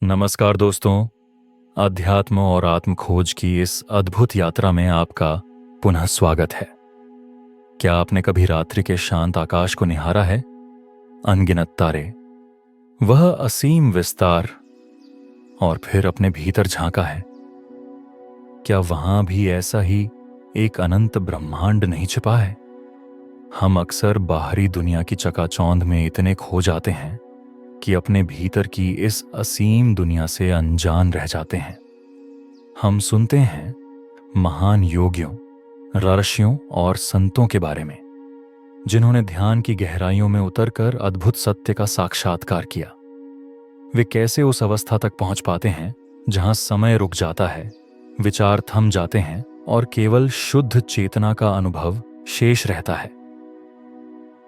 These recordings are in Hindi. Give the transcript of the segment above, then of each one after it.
नमस्कार दोस्तों। अध्यात्म और आत्म खोज की इस अद्भुत यात्रा में आपका पुनः स्वागत है। क्या आपने कभी रात्रि के शांत आकाश को निहारा है? अनगिनत तारे, वह असीम विस्तार, और फिर अपने भीतर झांका है। क्या वहां भी ऐसा ही एक अनंत ब्रह्मांड नहीं छिपा है? हम अक्सर बाहरी दुनिया की चकाचौंध में इतने खो जाते हैं कि अपने भीतर की इस असीम दुनिया से अनजान रह जाते हैं। हम सुनते हैं महान योगियों, ऋषियों और संतों के बारे में, जिन्होंने ध्यान की गहराइयों में उतरकर अद्भुत सत्य का साक्षात्कार किया। वे कैसे उस अवस्था तक पहुंच पाते हैं जहां समय रुक जाता है, विचार थम जाते हैं और केवल शुद्ध चेतना का अनुभव शेष रहता है?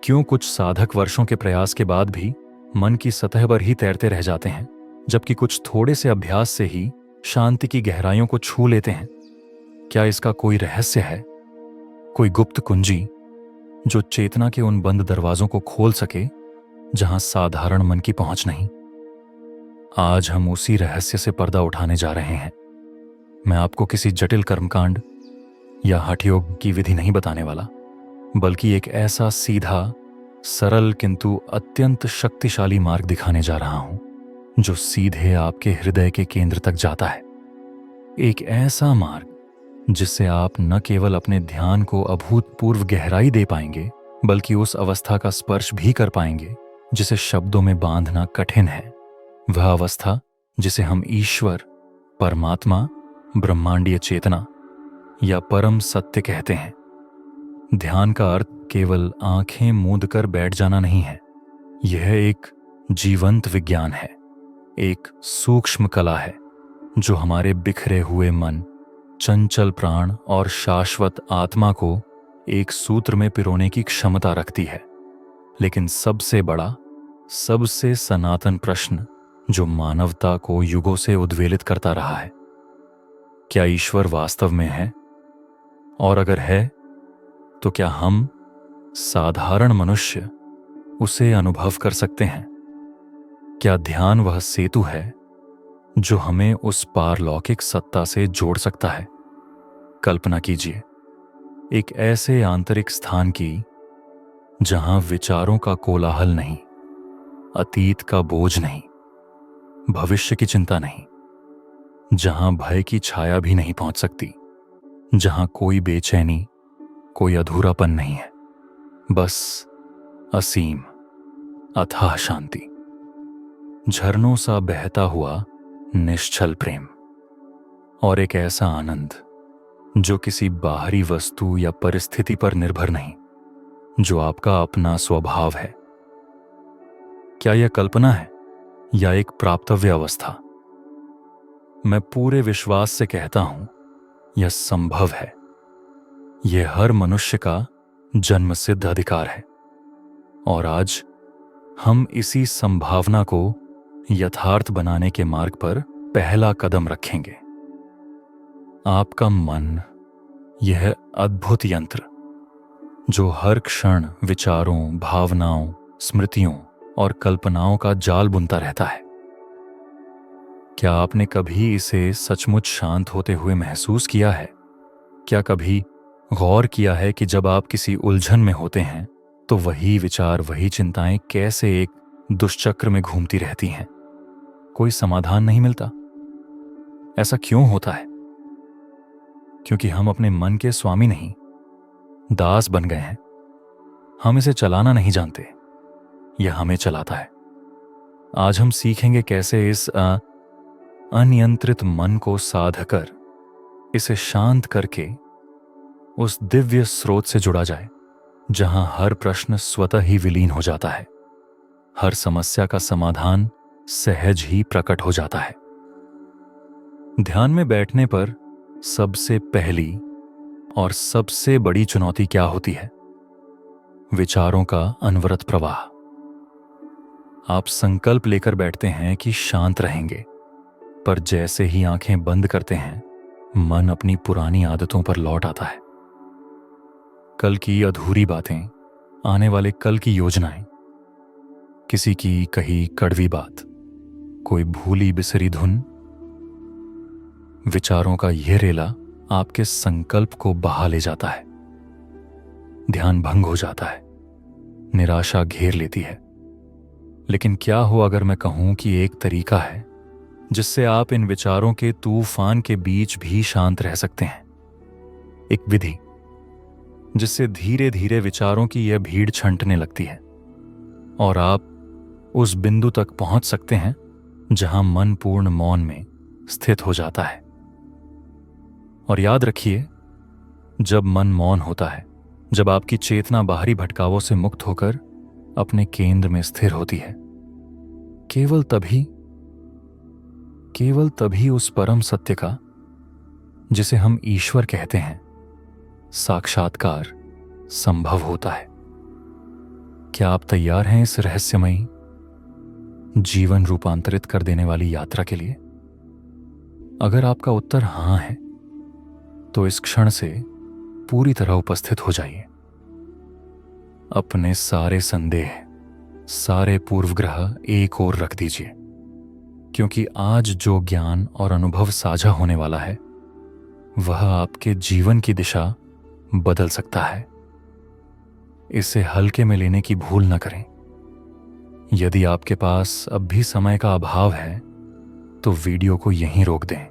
क्यों कुछ साधक वर्षों के प्रयास के बाद भी मन की सतह पर ही तैरते रह जाते हैं, जबकि कुछ थोड़े से अभ्यास से ही शांति की गहराइयों को छू लेते हैं? क्या इसका कोई रहस्य है, कोई गुप्त कुंजी जो चेतना के उन बंद दरवाजों को खोल सके जहां साधारण मन की पहुंच नहीं? आज हम उसी रहस्य से पर्दा उठाने जा रहे हैं। मैं आपको किसी जटिल कर्मकांड या हठयोग की विधि नहीं बताने वाला, बल्कि एक ऐसा सीधा, सरल किंतु अत्यंत शक्तिशाली मार्ग दिखाने जा रहा हूं जो सीधे आपके हृदय के केंद्र तक जाता है। एक ऐसा मार्ग जिससे आप न केवल अपने ध्यान को अभूतपूर्व गहराई दे पाएंगे, बल्कि उस अवस्था का स्पर्श भी कर पाएंगे जिसे शब्दों में बांधना कठिन है। वह अवस्था जिसे हम ईश्वर, परमात्मा, ब्रह्मांडीय चेतना या परम सत्य कहते हैं। ध्यान का अर्थ केवल आंखें मूंद कर बैठ जाना नहीं है। यह एक जीवंत विज्ञान है, एक सूक्ष्म कला है जो हमारे बिखरे हुए मन, चंचल प्राण और शाश्वत आत्मा को एक सूत्र में पिरोने की क्षमता रखती है। लेकिन सबसे बड़ा, सबसे सनातन प्रश्न जो मानवता को युगों से उद्वेलित करता रहा है, क्या ईश्वर वास्तव में है? और अगर है तो क्या हम साधारण मनुष्य उसे अनुभव कर सकते हैं? क्या ध्यान वह सेतु है जो हमें उस पारलौकिक सत्ता से जोड़ सकता है? कल्पना कीजिए एक ऐसे आंतरिक स्थान की जहां विचारों का कोलाहल नहीं, अतीत का बोझ नहीं, भविष्य की चिंता नहीं, जहां भय की छाया भी नहीं पहुंच सकती, जहां कोई बेचैनी, कोई अधूरापन नहीं है, बस असीम अथाह शांति, झरनों सा बहता हुआ निश्चल प्रेम, और एक ऐसा आनंद जो किसी बाहरी वस्तु या परिस्थिति पर निर्भर नहीं, जो आपका अपना स्वभाव है। क्या यह कल्पना है या एक प्राप्तव्य अवस्था? मैं पूरे विश्वास से कहता हूं, यह संभव है। यह हर मनुष्य का जन्मसिद्ध अधिकार है, और आज हम इसी संभावना को यथार्थ बनाने के मार्ग पर पहला कदम रखेंगे। आपका मन, यह अद्भुत यंत्र जो हर क्षण विचारों, भावनाओं, स्मृतियों और कल्पनाओं का जाल बुनता रहता है, क्या आपने कभी इसे सचमुच शांत होते हुए महसूस किया है? क्या कभी गौर किया है कि जब आप किसी उलझन में होते हैं तो वही विचार, वही चिंताएं कैसे एक दुष्चक्र में घूमती रहती हैं? कोई समाधान नहीं मिलता। ऐसा क्यों होता है? क्योंकि हम अपने मन के स्वामी नहीं, दास बन गए हैं। हम इसे चलाना नहीं जानते, यह हमें चलाता है। आज हम सीखेंगे कैसे इस अनियंत्रित मन को साध कर, इसे शांत करके उस दिव्य स्रोत से जुड़ा जाए जहां हर प्रश्न स्वतः ही विलीन हो जाता है, हर समस्या का समाधान सहज ही प्रकट हो जाता है। ध्यान में बैठने पर सबसे पहली और सबसे बड़ी चुनौती क्या होती है? विचारों का अनवरत प्रवाह। आप संकल्प लेकर बैठते हैं कि शांत रहेंगे, पर जैसे ही आंखें बंद करते हैं, मन अपनी पुरानी आदतों पर लौट आता है। कल की अधूरी बातें, आने वाले कल की योजनाएं, किसी की कही कड़वी बात, कोई भूली बिसरी धुन। विचारों का यह रेला आपके संकल्प को बहा ले जाता है। ध्यान भंग हो जाता है, निराशा घेर लेती है। लेकिन क्या हो अगर मैं कहूं कि एक तरीका है जिससे आप इन विचारों के तूफान के बीच भी शांत रह सकते हैं। एक विधि जिससे धीरे धीरे विचारों की यह भीड़ छंटने लगती है और आप उस बिंदु तक पहुंच सकते हैं जहां मन पूर्ण मौन में स्थित हो जाता है। और याद रखिए, जब मन मौन होता है, जब आपकी चेतना बाहरी भटकावों से मुक्त होकर अपने केंद्र में स्थिर होती है, केवल तभी उस परम सत्य का, जिसे हम ईश्वर कहते हैं, साक्षात्कार संभव होता है। क्या आप तैयार हैं इस रहस्यमयी, जीवन रूपांतरित कर देने वाली यात्रा के लिए? अगर आपका उत्तर हां है, तो इस क्षण से पूरी तरह उपस्थित हो जाइए। अपने सारे संदेह, सारे पूर्वग्रह एक ओर रख दीजिए, क्योंकि आज जो ज्ञान और अनुभव साझा होने वाला है वह आपके जीवन की दिशा बदल सकता है। इसे हल्के में लेने की भूल न करें। यदि आपके पास अब भी समय का अभाव है तो वीडियो को यहीं रोक दें।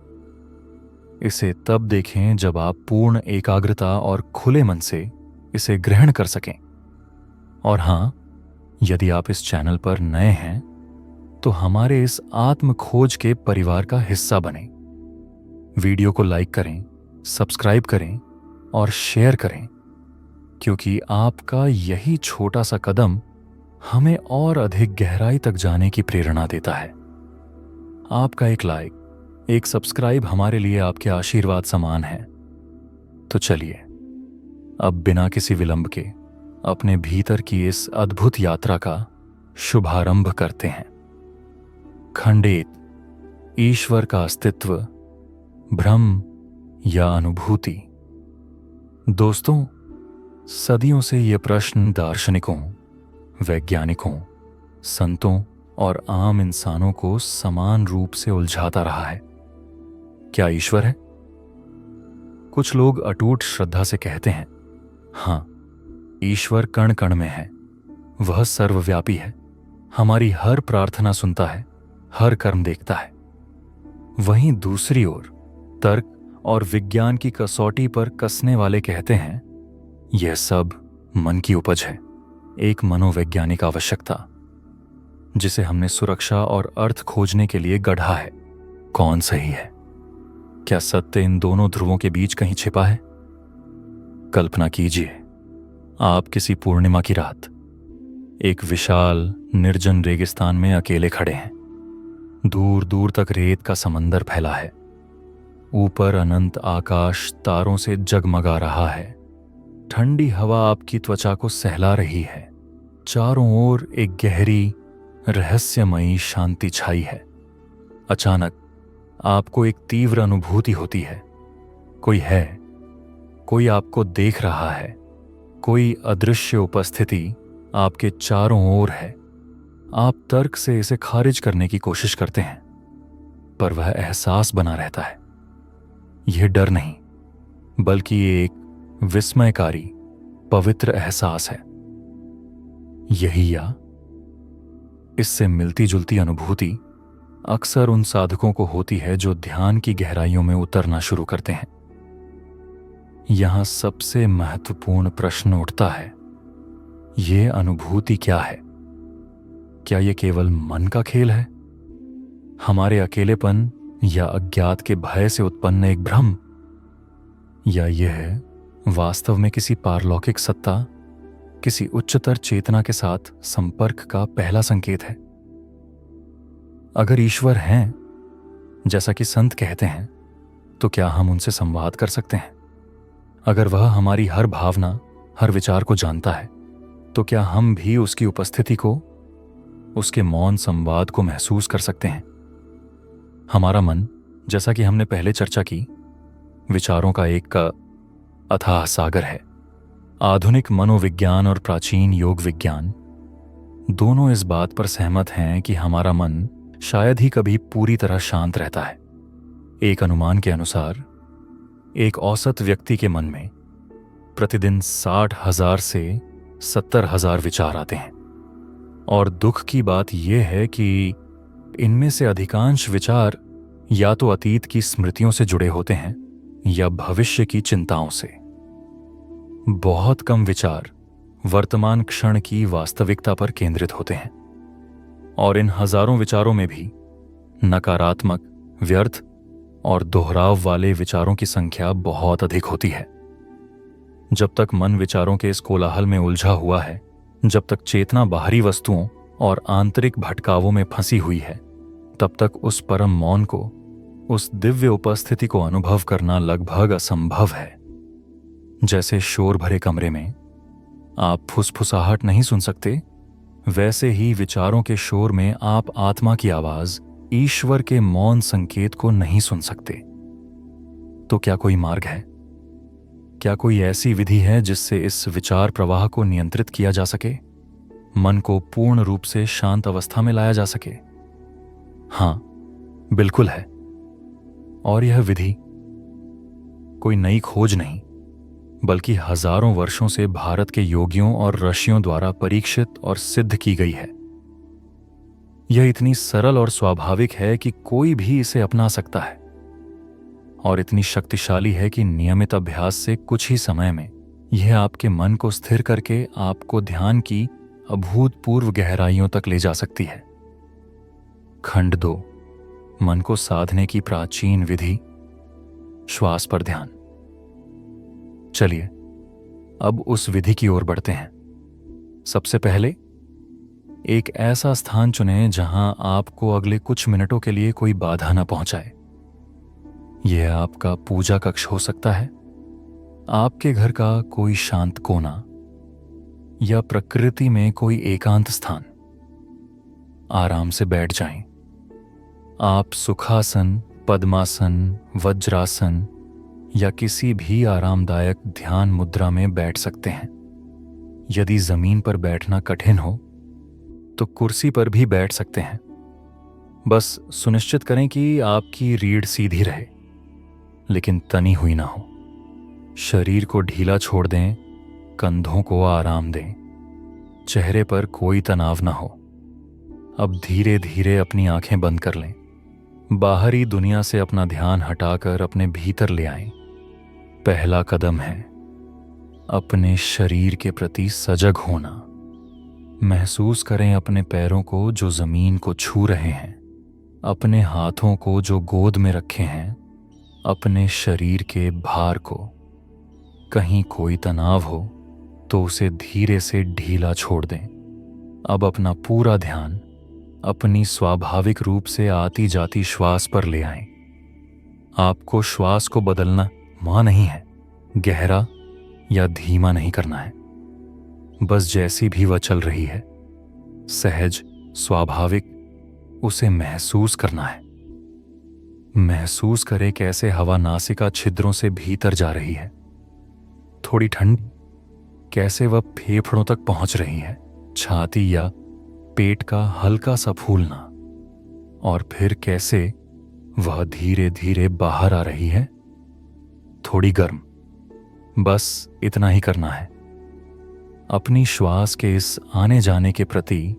इसे तब देखें जब आप पूर्ण एकाग्रता और खुले मन से इसे ग्रहण कर सकें। और हां, यदि आप इस चैनल पर नए हैं तो हमारे इस आत्म खोज के परिवार का हिस्सा बनें। वीडियो को लाइक करें, सब्सक्राइब करें और शेयर करें, क्योंकि आपका यही छोटा सा कदम हमें और अधिक गहराई तक जाने की प्रेरणा देता है। आपका एक लाइक, एक सब्सक्राइब हमारे लिए आपके आशीर्वाद समान है। तो चलिए अब बिना किसी विलंब के अपने भीतर की इस अद्भुत यात्रा का शुभारंभ करते हैं। खंड 1, ईश्वर का अस्तित्व, भ्रम या अनुभूति। दोस्तों, सदियों से ये प्रश्न दार्शनिकों, वैज्ञानिकों, संतों और आम इंसानों को समान रूप से उलझाता रहा है। क्या ईश्वर है? कुछ लोग अटूट श्रद्धा से कहते हैं, हां, ईश्वर कण कण में है, वह सर्वव्यापी है, हमारी हर प्रार्थना सुनता है, हर कर्म देखता है। वहीं दूसरी ओर तर्क और विज्ञान की कसौटी पर कसने वाले कहते हैं, यह सब मन की उपज है, एक मनोवैज्ञानिक आवश्यकता जिसे हमने सुरक्षा और अर्थ खोजने के लिए गढ़ा है। कौन सही है? क्या सत्य इन दोनों ध्रुवों के बीच कहीं छिपा है? कल्पना कीजिए, आप किसी पूर्णिमा की रात एक विशाल निर्जन रेगिस्तान में अकेले खड़े हैं। दूर दूर तक रेत का समंदर फैला है। ऊपर अनंत आकाश तारों से जगमगा रहा है। ठंडी हवा आपकी त्वचा को सहला रही है। चारों ओर एक गहरी रहस्यमयी शांति छाई है। अचानक आपको एक तीव्र अनुभूति होती है। कोई है, कोई आपको देख रहा है, कोई अदृश्य उपस्थिति आपके चारों ओर है। आप तर्क से इसे खारिज करने की कोशिश करते हैं, पर वह एहसास बना रहता है। यह डर नहीं, बल्कि एक विस्मयकारी पवित्र एहसास है। यही या इससे मिलती जुलती अनुभूति अक्सर उन साधकों को होती है जो ध्यान की गहराइयों में उतरना शुरू करते हैं। यहां सबसे महत्वपूर्ण प्रश्न उठता है, यह अनुभूति क्या है? क्या यह केवल मन का खेल है, हमारे अकेलेपन या अज्ञात के भय से उत्पन्न एक भ्रम, या यह वास्तव में किसी पारलौकिक सत्ता, किसी उच्चतर चेतना के साथ संपर्क का पहला संकेत है? अगर ईश्वर हैं, जैसा कि संत कहते हैं, तो क्या हम उनसे संवाद कर सकते हैं? अगर वह हमारी हर भावना, हर विचार को जानता है, तो क्या हम भी उसकी उपस्थिति को, उसके मौन संवाद को महसूस कर सकते हैं? हमारा मन, जैसा कि हमने पहले चर्चा की, विचारों का एक अथाह सागर है। आधुनिक मनोविज्ञान और प्राचीन योग विज्ञान दोनों इस बात पर सहमत हैं कि हमारा मन शायद ही कभी पूरी तरह शांत रहता है। एक अनुमान के अनुसार एक औसत व्यक्ति के मन में प्रतिदिन 60,000 से 70,000 विचार आते हैं। और दुख की बात यह है कि इनमें से अधिकांश विचार या तो अतीत की स्मृतियों से जुड़े होते हैं या भविष्य की चिंताओं से। बहुत कम विचार वर्तमान क्षण की वास्तविकता पर केंद्रित होते हैं, और इन हजारों विचारों में भी नकारात्मक, व्यर्थ और दोहराव वाले विचारों की संख्या बहुत अधिक होती है। जब तक मन विचारों के इस कोलाहल में उलझा हुआ है, जब तक चेतना बाहरी वस्तुओं और आंतरिक भटकावों में फंसी हुई है, तब तक उस परम मौन को, उस दिव्य उपस्थिति को अनुभव करना लगभग असंभव है। जैसे शोर भरे कमरे में आप फुसफुसाहट नहीं सुन सकते, वैसे ही विचारों के शोर में आप आत्मा की आवाज, ईश्वर के मौन संकेत को नहीं सुन सकते। तो क्या कोई मार्ग है? क्या कोई ऐसी विधि है जिससे इस विचार प्रवाह को नियंत्रित किया जा सके, मन को पूर्ण रूप से शांत अवस्था में लाया जा सके? हां, बिल्कुल है। और यह विधि कोई नई खोज नहीं, बल्कि हजारों वर्षों से भारत के योगियों और ऋषियों द्वारा परीक्षित और सिद्ध की गई है। यह इतनी सरल और स्वाभाविक है कि कोई भी इसे अपना सकता है, और इतनी शक्तिशाली है कि नियमित अभ्यास से कुछ ही समय में यह आपके मन को स्थिर करके आपको ध्यान की अभूतपूर्व गहराइयों तक ले जा सकती है। खंड 2, मन को साधने की प्राचीन विधि, श्वास पर ध्यान। चलिए अब उस विधि की ओर बढ़ते हैं। सबसे पहले एक ऐसा स्थान चुनें जहां आपको अगले कुछ मिनटों के लिए कोई बाधा न पहुंचाए। यह आपका पूजा कक्ष हो सकता है, आपके घर का कोई शांत कोना, या प्रकृति में कोई एकांत स्थान। आराम से बैठ जाएं। आप सुखासन, पद्मासन, वज्रासन या किसी भी आरामदायक ध्यान मुद्रा में बैठ सकते हैं। यदि जमीन पर बैठना कठिन हो तो कुर्सी पर भी बैठ सकते हैं। बस सुनिश्चित करें कि आपकी रीढ़ सीधी रहे, लेकिन तनी हुई ना हो। शरीर को ढीला छोड़ दें, कंधों को आराम दें, चेहरे पर कोई तनाव ना हो। अब धीरे धीरे अपनी आंखें बंद कर लें। बाहरी दुनिया से अपना ध्यान हटाकर अपने भीतर ले आएं। पहला कदम है अपने शरीर के प्रति सजग होना। महसूस करें अपने पैरों को जो जमीन को छू रहे हैं, अपने हाथों को जो गोद में रखे हैं, अपने शरीर के भार को। कहीं कोई तनाव हो तो उसे धीरे से ढीला छोड़ दें। अब अपना पूरा ध्यान अपनी स्वाभाविक रूप से आती जाती श्वास पर ले आएं। आपको श्वास को बदलना मां नहीं है, गहरा या धीमा नहीं करना है। बस जैसी भी वह चल रही है, सहज, स्वाभाविक, उसे महसूस करना है। महसूस करें कैसे हवा नासिका छिद्रों से भीतर जा रही है, थोड़ी ठंड, कैसे वह फेफड़ों तक पहुंच रही है, छाती या पेट का हल्का सा फूलना, और फिर कैसे वह धीरे धीरे बाहर आ रही है, थोड़ी गर्म। बस इतना ही करना है। अपनी श्वास के इस आने जाने के प्रति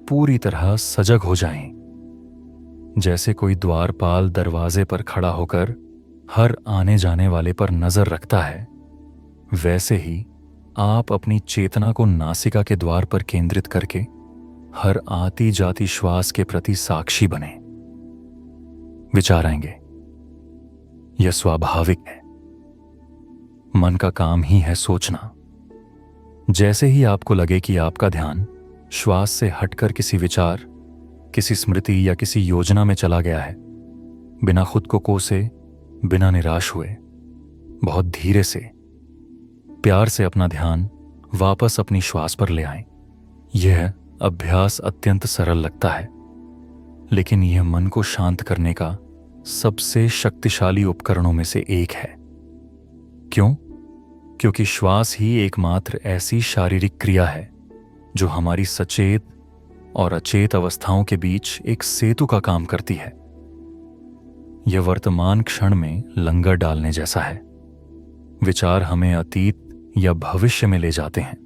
पूरी तरह सजग हो जाएं। जैसे कोई द्वारपाल दरवाजे पर खड़ा होकर हर आने जाने वाले पर नजर रखता है, वैसे ही आप अपनी चेतना को नासिका के द्वार पर केंद्रित करके हर आती जाती श्वास के प्रति साक्षी बने। विचार आएंगे, यह स्वाभाविक है। मन का काम ही है सोचना। जैसे ही आपको लगे कि आपका ध्यान श्वास से हटकर किसी विचार, किसी स्मृति या किसी योजना में चला गया है, बिना खुद को कोसे, बिना निराश हुए, बहुत धीरे से, प्यार से अपना ध्यान वापस अपनी श्वास पर ले आएं। यह अभ्यास अत्यंत सरल लगता है, लेकिन यह मन को शांत करने का सबसे शक्तिशाली उपकरणों में से एक है। क्यों? क्योंकि श्वास ही एकमात्र ऐसी शारीरिक क्रिया है जो हमारी सचेत और अचेत अवस्थाओं के बीच एक सेतु का काम करती है। यह वर्तमान क्षण में लंगर डालने जैसा है। विचार हमें अतीत या भविष्य में ले जाते हैं,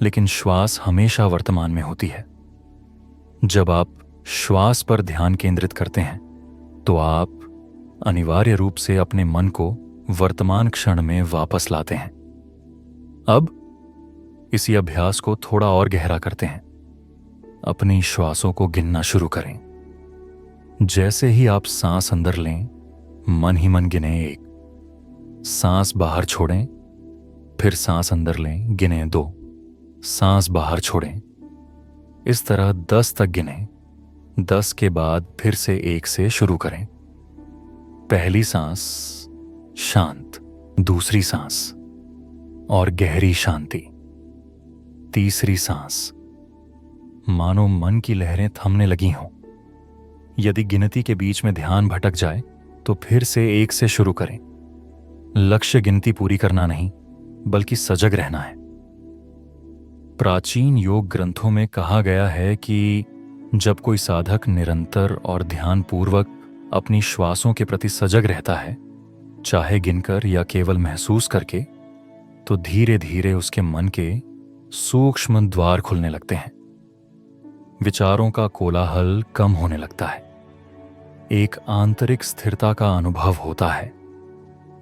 लेकिन श्वास हमेशा वर्तमान में होती है। जब आप श्वास पर ध्यान केंद्रित करते हैं तो आप अनिवार्य रूप से अपने मन को वर्तमान क्षण में वापस लाते हैं। अब इसी अभ्यास को थोड़ा और गहरा करते हैं। अपनी श्वासों को गिनना शुरू करें। जैसे ही आप सांस अंदर लें, मन ही मन गिने 1, सांस बाहर छोड़ें, फिर सांस अंदर लें, गिने 2, सांस बाहर छोड़ें। इस तरह 10 तक गिनें। 10 के बाद फिर से 1 से शुरू करें। पहली सांस शांत, दूसरी सांस और गहरी शांति, तीसरी सांस मानो मन की लहरें थमने लगी हों। यदि गिनती के बीच में ध्यान भटक जाए तो फिर से 1 से शुरू करें। लक्ष्य गिनती पूरी करना नहीं, बल्कि सजग रहना है। प्राचीन योग ग्रंथों में कहा गया है कि जब कोई साधक निरंतर और ध्यानपूर्वक अपनी श्वासों के प्रति सजग रहता है, चाहे गिनकर या केवल महसूस करके, तो धीरे धीरे उसके मन के सूक्ष्म द्वार खुलने लगते हैं। विचारों का कोलाहल कम होने लगता है। एक आंतरिक स्थिरता का अनुभव होता है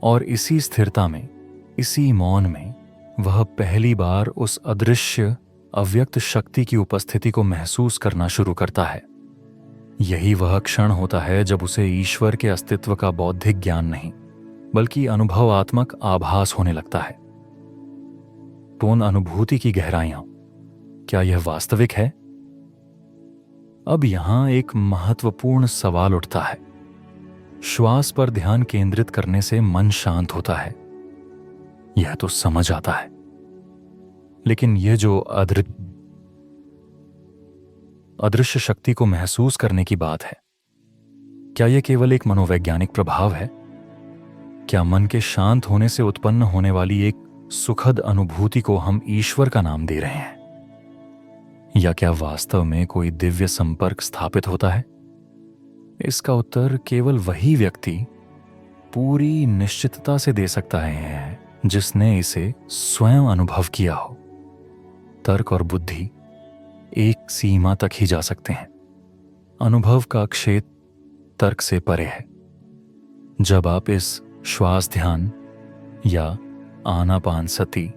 और इसी स्थिरता में, इसी मौन में वह पहली बार उस अदृश्य अव्यक्त शक्ति की उपस्थिति को महसूस करना शुरू करता है। यही वह क्षण होता है जब उसे ईश्वर के अस्तित्व का बौद्धिक ज्ञान नहीं, बल्कि अनुभवात्मक आभास होने लगता है। तो उन अनुभूति की गहराइयां, क्या यह वास्तविक है? अब यहां एक महत्वपूर्ण सवाल उठता है। श्वास पर ध्यान केंद्रित करने से मन शांत होता है, यह तो समझ आता है। लेकिन यह जो अदृश्य शक्ति को महसूस करने की बात है, क्या यह केवल एक मनोवैज्ञानिक प्रभाव है? क्या मन के शांत होने से उत्पन्न होने वाली एक सुखद अनुभूति को हम ईश्वर का नाम दे रहे हैं? या क्या वास्तव में कोई दिव्य संपर्क स्थापित होता है? इसका उत्तर केवल वही व्यक्ति पूरी निश्चितता से दे सकता है जिसने इसे स्वयं अनुभव किया हो। तर्क और बुद्धि एक सीमा तक ही जा सकते हैं। अनुभव का क्षेत्र तर्क से परे है। जब आप इस श्वास ध्यान या आनापानसति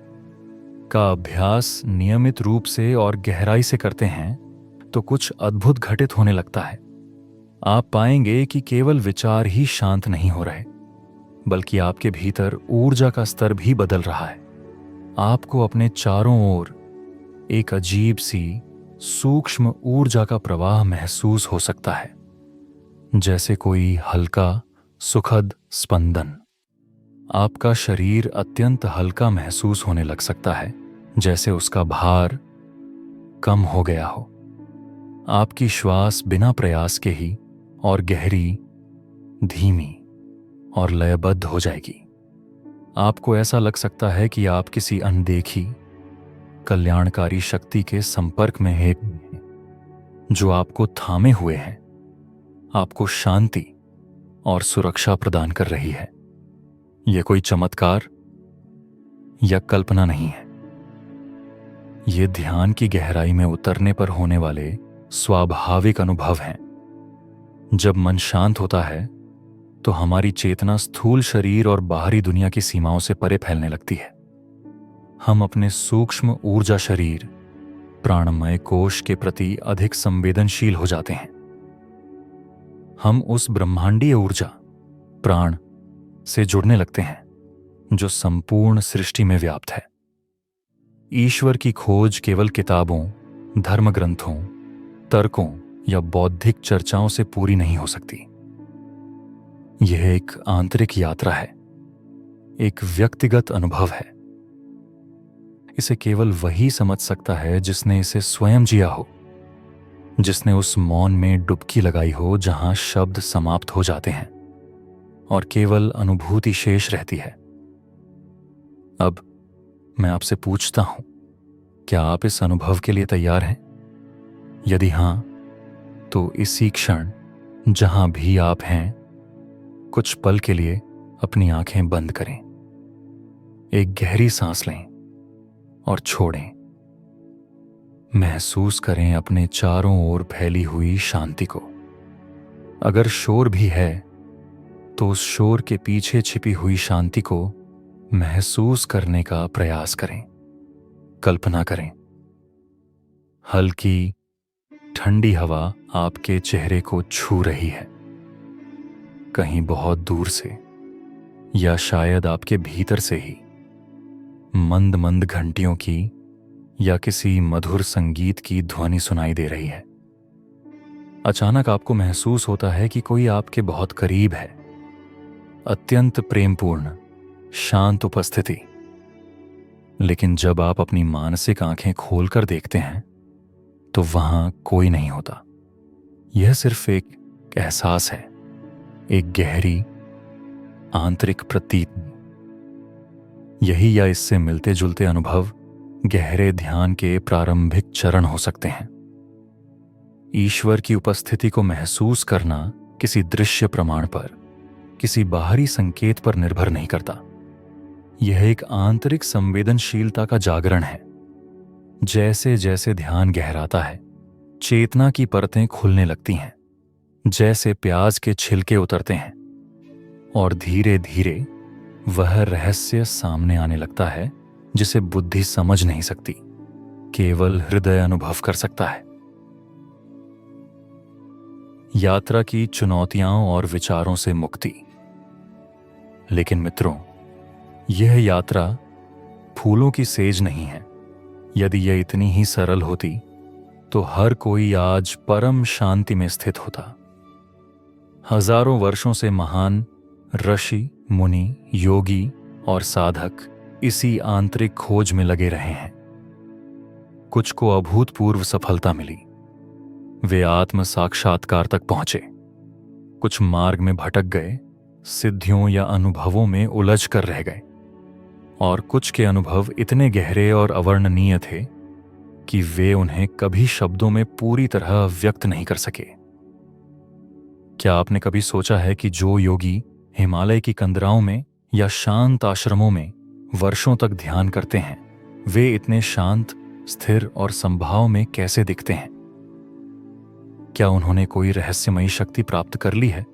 का अभ्यास नियमित रूप से और गहराई से करते हैं तो कुछ अद्भुत घटित होने लगता है। आप पाएंगे कि केवल विचार ही शांत नहीं हो रहे, बल्कि आपके भीतर ऊर्जा का स्तर भी बदल रहा है। आपको अपने चारों ओर एक अजीब सी सूक्ष्म ऊर्जा का प्रवाह महसूस हो सकता है, जैसे कोई हल्का सुखद स्पंदन। आपका शरीर अत्यंत हल्का महसूस होने लग सकता है, जैसे उसका भार कम हो गया हो। आपकी श्वास बिना प्रयास के ही और गहरी, धीमी और लयबद्ध हो जाएगी। आपको ऐसा लग सकता है कि आप किसी अनदेखी कल्याणकारी शक्ति के संपर्क में हैं, जो आपको थामे हुए हैं, आपको शांति और सुरक्षा प्रदान कर रही है। यह कोई चमत्कार या कल्पना नहीं है। ये ध्यान की गहराई में उतरने पर होने वाले स्वाभाविक अनुभव हैं। जब मन शांत होता है तो हमारी चेतना स्थूल शरीर और बाहरी दुनिया की सीमाओं से परे फैलने लगती है। हम अपने सूक्ष्म ऊर्जा शरीर, प्राणमय कोश के प्रति अधिक संवेदनशील हो जाते हैं। हम उस ब्रह्मांडीय ऊर्जा, प्राण, से जुड़ने लगते हैं जो संपूर्ण सृष्टि में व्याप्त है। ईश्वर की खोज केवल किताबों, धर्म ग्रंथों, तर्कों या बौद्धिक चर्चाओं से पूरी नहीं हो सकती। यह एक आंतरिक यात्रा है, एक व्यक्तिगत अनुभव है। इसे केवल वही समझ सकता है जिसने इसे स्वयं जिया हो, जिसने उस मौन में डुबकी लगाई हो जहां शब्द समाप्त हो जाते हैं और केवल अनुभूति शेष रहती है। अब मैं आपसे पूछता हूं, क्या आप इस अनुभव के लिए तैयार हैं? यदि हां, तो इसी क्षण जहां भी आप हैं, कुछ पल के लिए अपनी आंखें बंद करें। एक गहरी सांस लें और छोड़ें। महसूस करें अपने चारों ओर फैली हुई शांति को। अगर शोर भी है, तो उस शोर के पीछे छिपी हुई शांति को महसूस करने का प्रयास करें। कल्पना करें, हल्की ठंडी हवा आपके चेहरे को छू रही है, कहीं बहुत दूर से या शायद आपके भीतर से ही। मंद मंद घंटियों की या किसी मधुर संगीत की ध्वनि सुनाई दे रही है। अचानक आपको महसूस होता है कि कोई आपके बहुत करीब है। अत्यंत प्रेमपूर्ण, शांत उपस्थिति। लेकिन जब आप अपनी मानसिक आंखें खोलकर देखते हैं, तो वहां कोई नहीं होता। यह सिर्फ एक एहसास है, एक गहरी आंतरिक प्रतीत। यही या इससे मिलते जुलते अनुभव गहरे ध्यान के प्रारंभिक चरण हो सकते हैं। ईश्वर की उपस्थिति को महसूस करना किसी दृश्य प्रमाण पर, किसी बाहरी संकेत पर निर्भर नहीं करता। यह एक आंतरिक संवेदनशीलता का जागरण है। जैसे जैसे ध्यान गहराता है, चेतना की परतें खुलने लगती हैं, जैसे प्याज के छिलके उतरते हैं, और धीरे धीरे वह रहस्य सामने आने लगता है जिसे बुद्धि समझ नहीं सकती, केवल हृदय अनुभव कर सकता है। यात्रा की चुनौतियां और विचारों से मुक्ति। लेकिन मित्रों, यह यात्रा फूलों की सेज नहीं है। यदि यह इतनी ही सरल होती, तो हर कोई आज परम शांति में स्थित होता। हजारों वर्षों से महान ऋषि, मुनि, योगी और साधक इसी आंतरिक खोज में लगे रहे हैं। कुछ को अभूतपूर्व सफलता मिली, वे आत्म साक्षात्कार तक पहुंचे। कुछ मार्ग में भटक गए, सिद्धियों या अनुभवों में उलझ कर रह गए, और कुछ के अनुभव इतने गहरे और अवर्णनीय थे कि वे उन्हें कभी शब्दों में पूरी तरह व्यक्त नहीं कर सके। क्या आपने कभी सोचा है कि जो योगी हिमालय की कंदराओं में या शांत आश्रमों में वर्षों तक ध्यान करते हैं, वे इतने शांत, स्थिर और संभाव में कैसे दिखते हैं? क्या उन्होंने कोई रहस्यमयी शक्ति प्राप्त कर ली है,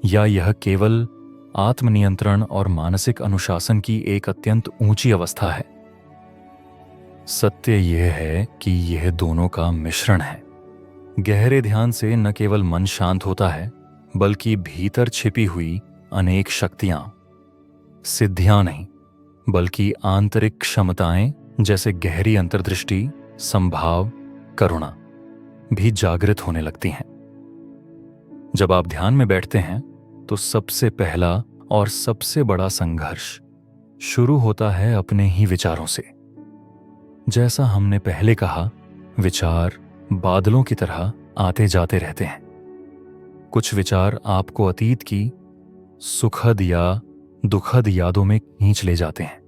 या यह केवल आत्मनियंत्रण और मानसिक अनुशासन की एक अत्यंत ऊंची अवस्था है? सत्य यह है कि यह दोनों का मिश्रण है। गहरे ध्यान से न केवल मन शांत होता है, बल्कि भीतर छिपी हुई अनेक शक्तियां, सिद्धियां नहीं, बल्कि आंतरिक क्षमताएं जैसे गहरी अंतर्दृष्टि, संभाव, करुणा भी जागृत होने लगती हैं। जब आप ध्यान में बैठते हैं, तो सबसे पहला और सबसे बड़ा संघर्ष शुरू होता है अपने ही विचारों से। जैसा हमने पहले कहा, विचार बादलों की तरह आते जाते रहते हैं। कुछ विचार आपको अतीत की सुखद या दुखद यादों में खींच ले जाते हैं।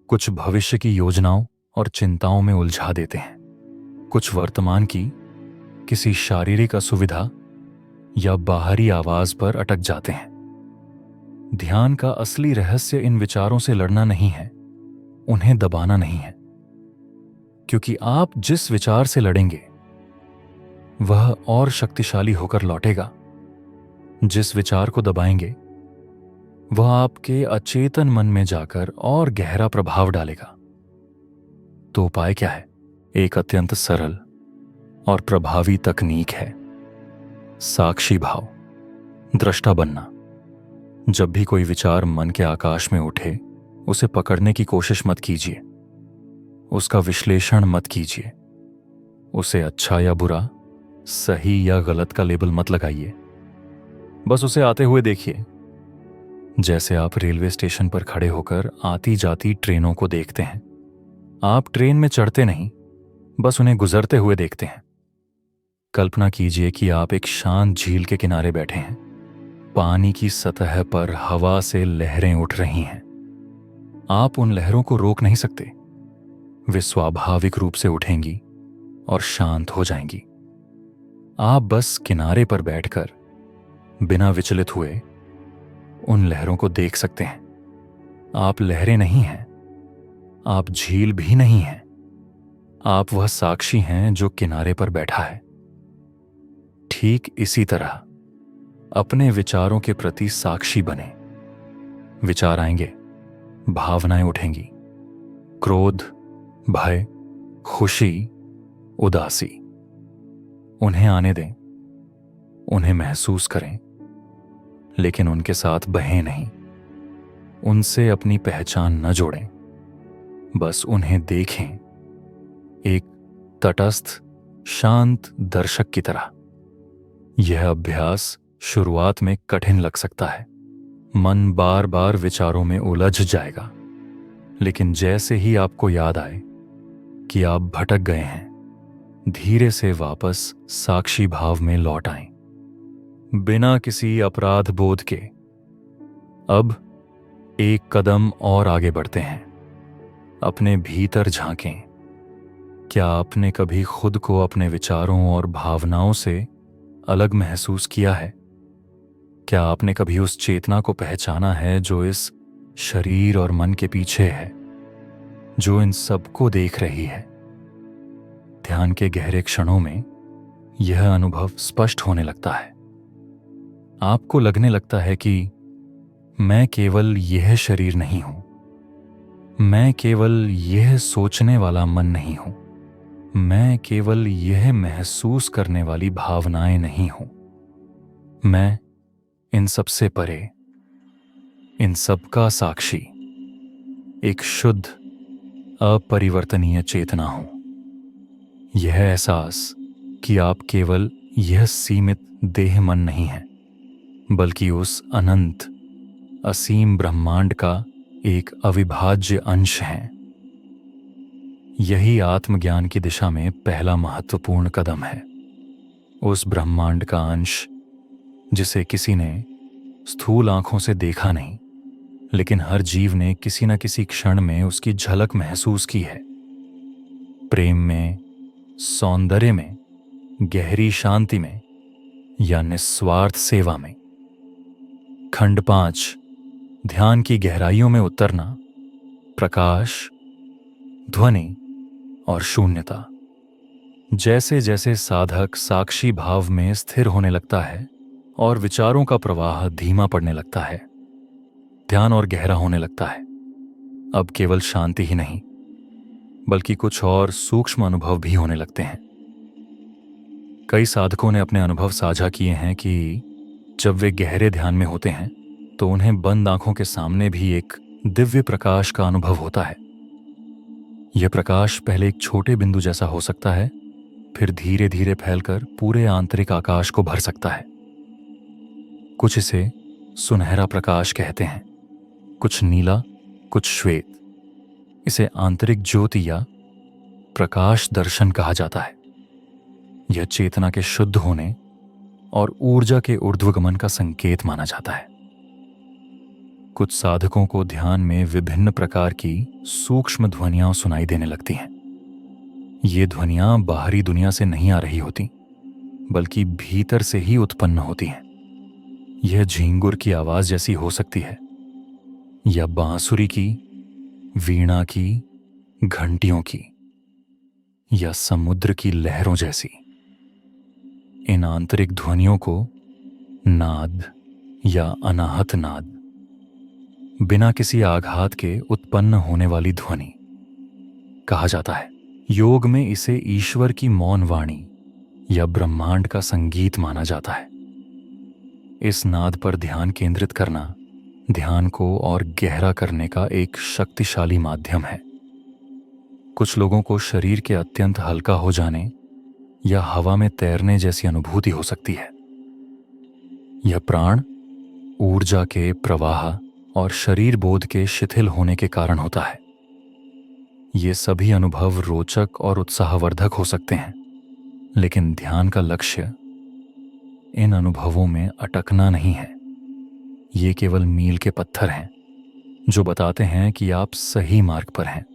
कुछ भविष्य की योजनाओं और चिंताओं में उलझा देते हैं। कुछ वर्तमान की किसी शारीरिक असुविधा या बाहरी आवाज पर अटक जाते हैं। ध्यान का असली रहस्य इन विचारों से लड़ना नहीं है, उन्हें दबाना नहीं है, क्योंकि आप जिस विचार से लड़ेंगे वह और शक्तिशाली होकर लौटेगा। जिस विचार को दबाएंगे वह आपके अचेतन मन में जाकर और गहरा प्रभाव डालेगा। तो उपाय क्या है? एक अत्यंत सरल और प्रभावी तकनीक है, साक्षी भाव, दृष्टा बनना। जब भी कोई विचार मन के आकाश में उठे, उसे पकड़ने की कोशिश मत कीजिए, उसका विश्लेषण मत कीजिए, उसे अच्छा या बुरा, सही या गलत का लेबल मत लगाइए। बस उसे आते हुए देखिए, जैसे आप रेलवे स्टेशन पर खड़े होकर आती जाती ट्रेनों को देखते हैं। आप ट्रेन में चढ़ते नहीं, बस उन्हें गुजरते हुए देखते हैं। कल्पना कीजिए कि आप एक शांत झील के किनारे बैठे हैं। पानी की सतह पर हवा से लहरें उठ रही हैं। आप उन लहरों को रोक नहीं सकते, वे स्वाभाविक रूप से उठेंगी और शांत हो जाएंगी। आप बस किनारे पर बैठकर बिना विचलित हुए उन लहरों को देख सकते हैं। आप लहरें नहीं हैं, आप झील भी नहीं हैं, आप वह साक्षी हैं जो किनारे पर बैठा है। ठीक इसी तरह अपने विचारों के प्रति साक्षी बने। विचार आएंगे, भावनाएं उठेंगी, क्रोध, भय, खुशी, उदासी। उन्हें आने दें, उन्हें महसूस करें, लेकिन उनके साथ बहें नहीं। उनसे अपनी पहचान न जोड़ें, बस उन्हें देखें, एक तटस्थ, शांत दर्शक की तरह। यह अभ्यास शुरुआत में कठिन लग सकता है। मन बार बार विचारों में उलझ जाएगा, लेकिन जैसे ही आपको याद आए कि आप भटक गए हैं, धीरे से वापस साक्षी भाव में लौट आएं, बिना किसी अपराध बोध के। अब एक कदम और आगे बढ़ते हैं। अपने भीतर झांकें। क्या आपने कभी खुद को अपने विचारों और भावनाओं से अलग महसूस किया है? क्या आपने कभी उस चेतना को पहचाना है जो इस शरीर और मन के पीछे है, जो इन सबको देख रही है? ध्यान के गहरे क्षणों में यह अनुभव स्पष्ट होने लगता है। आपको लगने लगता है कि मैं केवल यह शरीर नहीं हूं, मैं केवल यह सोचने वाला मन नहीं हूं, मैं केवल यह महसूस करने वाली भावनाएं नहीं हूं। मैं इन सब से परे, इन सब का साक्षी, एक शुद्ध, अपरिवर्तनीय चेतना हूं। यह एहसास कि आप केवल यह सीमित देह मन नहीं है, बल्कि उस अनंत, असीम ब्रह्मांड का एक अविभाज्य अंश हैं। यही आत्मज्ञान की दिशा में पहला महत्वपूर्ण कदम है। उस ब्रह्मांड का अंश जिसे किसी ने स्थूल आंखों से देखा नहीं, लेकिन हर जीव ने किसी न किसी क्षण में उसकी झलक महसूस की है। प्रेम में, सौंदर्य में, गहरी शांति में या निस्वार्थ सेवा में। खंड 5, ध्यान की गहराइयों में उतरना, प्रकाश, ध्वनि और शून्यता। जैसे जैसे साधक साक्षी भाव में स्थिर होने लगता है और विचारों का प्रवाह धीमा पड़ने लगता है, ध्यान और गहरा होने लगता है। अब केवल शांति ही नहीं, बल्कि कुछ और सूक्ष्म अनुभव भी होने लगते हैं। कई साधकों ने अपने अनुभव साझा किए हैं कि जब वे गहरे ध्यान में होते हैं तो उन्हें बंद आंखों के सामने भी एक दिव्य प्रकाश का अनुभव होता है। यह प्रकाश पहले एक छोटे बिंदु जैसा हो सकता है, फिर धीरे धीरे फैलकर पूरे आंतरिक आकाश को भर सकता है। कुछ इसे सुनहरा प्रकाश कहते हैं, कुछ नीला, कुछ श्वेत। इसे आंतरिक ज्योति या प्रकाश दर्शन कहा जाता है। यह चेतना के शुद्ध होने और ऊर्जा के ऊर्ध्वगमन का संकेत माना जाता है। कुछ साधकों को ध्यान में विभिन्न प्रकार की सूक्ष्म ध्वनियां सुनाई देने लगती हैं। ये ध्वनियां बाहरी दुनिया से नहीं आ रही होती, बल्कि भीतर से ही उत्पन्न होती हैं। यह झींगुर की आवाज जैसी हो सकती है, या बांसुरी की, वीणा की, घंटियों की, या समुद्र की लहरों जैसी। इन आंतरिक ध्वनियों को नाद या अनाहत नाद, बिना किसी आघात के उत्पन्न होने वाली ध्वनि कहा जाता है। योग में इसे ईश्वर की मौन वाणी या ब्रह्मांड का संगीत माना जाता है। इस नाद पर ध्यान केंद्रित करना ध्यान को और गहरा करने का एक शक्तिशाली माध्यम है। कुछ लोगों को शरीर के अत्यंत हल्का हो जाने या हवा में तैरने जैसी अनुभूति हो सकती है। यह प्राण, ऊर्जा के प्रवाह और शरीर बोध के शिथिल होने के कारण होता है। ये सभी अनुभव रोचक और उत्साहवर्धक हो सकते हैं, लेकिन ध्यान का लक्ष्य इन अनुभवों में अटकना नहीं है। ये केवल मील के पत्थर हैं जो बताते हैं कि आप सही मार्ग पर हैं।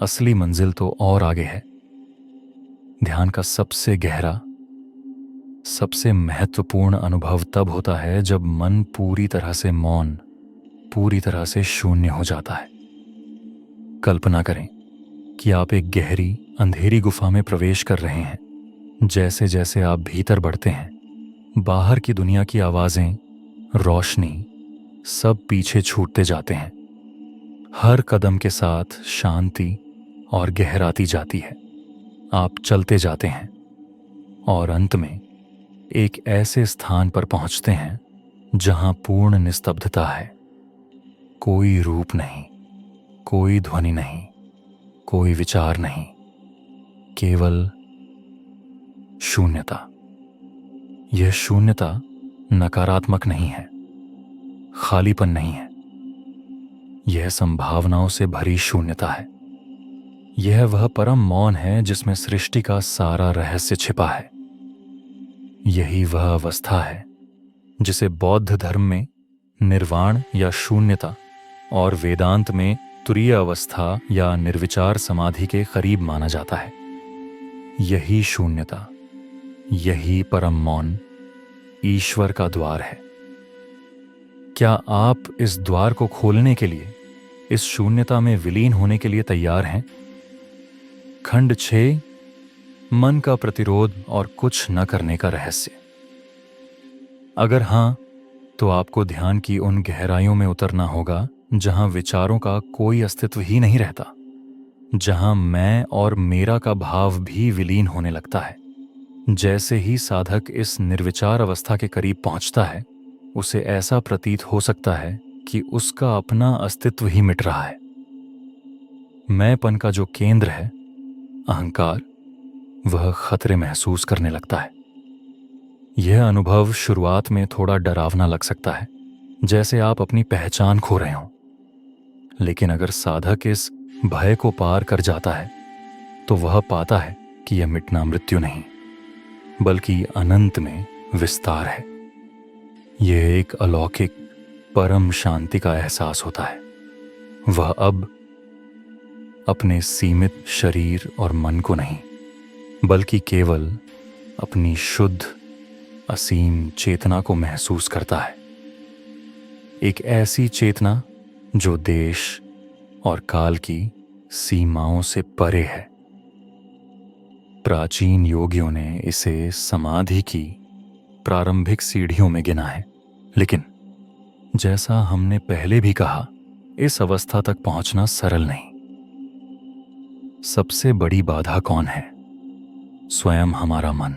असली मंजिल तो और आगे है। ध्यान का सबसे गहरा, सबसे महत्वपूर्ण अनुभव तब होता है जब मन पूरी तरह से मौन, पूरी तरह से शून्य हो जाता है। कल्पना करें कि आप एक गहरी अंधेरी गुफा में प्रवेश कर रहे हैं। जैसे जैसे आप भीतर बढ़ते हैं, बाहर की दुनिया की आवाजें, रोशनी, सब पीछे छूटते जाते हैं। हर कदम के साथ शांति और गहराती जाती है। आप चलते जाते हैं और अंत में एक ऐसे स्थान पर पहुंचते हैं जहां पूर्ण निस्तब्धता है। कोई रूप नहीं, कोई ध्वनि नहीं, कोई विचार नहीं, केवल शून्यता। यह शून्यता नकारात्मक नहीं है, खालीपन नहीं है। यह संभावनाओं से भरी शून्यता है। यह वह परम मौन है जिसमें सृष्टि का सारा रहस्य छिपा है। यही वह अवस्था है जिसे बौद्ध धर्म में निर्वाण या शून्यता और वेदांत में तुरीय अवस्था या निर्विचार समाधि के करीब माना जाता है। यही शून्यता, यही परम मौन ईश्वर का द्वार है। क्या आप इस द्वार को खोलने के लिए, इस शून्यता में विलीन होने के लिए तैयार हैं? खंड 6, मन का प्रतिरोध और कुछ न करने का रहस्य। अगर हां, तो आपको ध्यान की उन गहराइयों में उतरना होगा जहां विचारों का कोई अस्तित्व ही नहीं रहता, जहां मैं और मेरा का भाव भी विलीन होने लगता है। जैसे ही साधक इस निर्विचार अवस्था के करीब पहुंचता है, उसे ऐसा प्रतीत हो सकता है कि उसका अपना अस्तित्व ही मिट रहा है। मैंपन का जो केंद्र है, अहंकार, वह खतरे महसूस करने लगता है। यह अनुभव शुरुआत में थोड़ा डरावना लग सकता है, जैसे आप अपनी पहचान खो रहे हों। लेकिन अगर साधक इस भय को पार कर जाता है, तो वह पाता है कि यह मिटना मृत्यु नहीं, बल्कि अनंत में विस्तार है। यह एक अलौकिक परम शांति का एहसास होता है। वह अब अपने सीमित शरीर और मन को नहीं, बल्कि केवल अपनी शुद्ध असीम चेतना को महसूस करता है। एक ऐसी चेतना जो देश और काल की सीमाओं से परे है। प्राचीन योगियों ने इसे समाधि की प्रारंभिक सीढ़ियों में गिना है। लेकिन जैसा हमने पहले भी कहा, इस अवस्था तक पहुंचना सरल नहीं। सबसे बड़ी बाधा कौन है? स्वयं हमारा मन।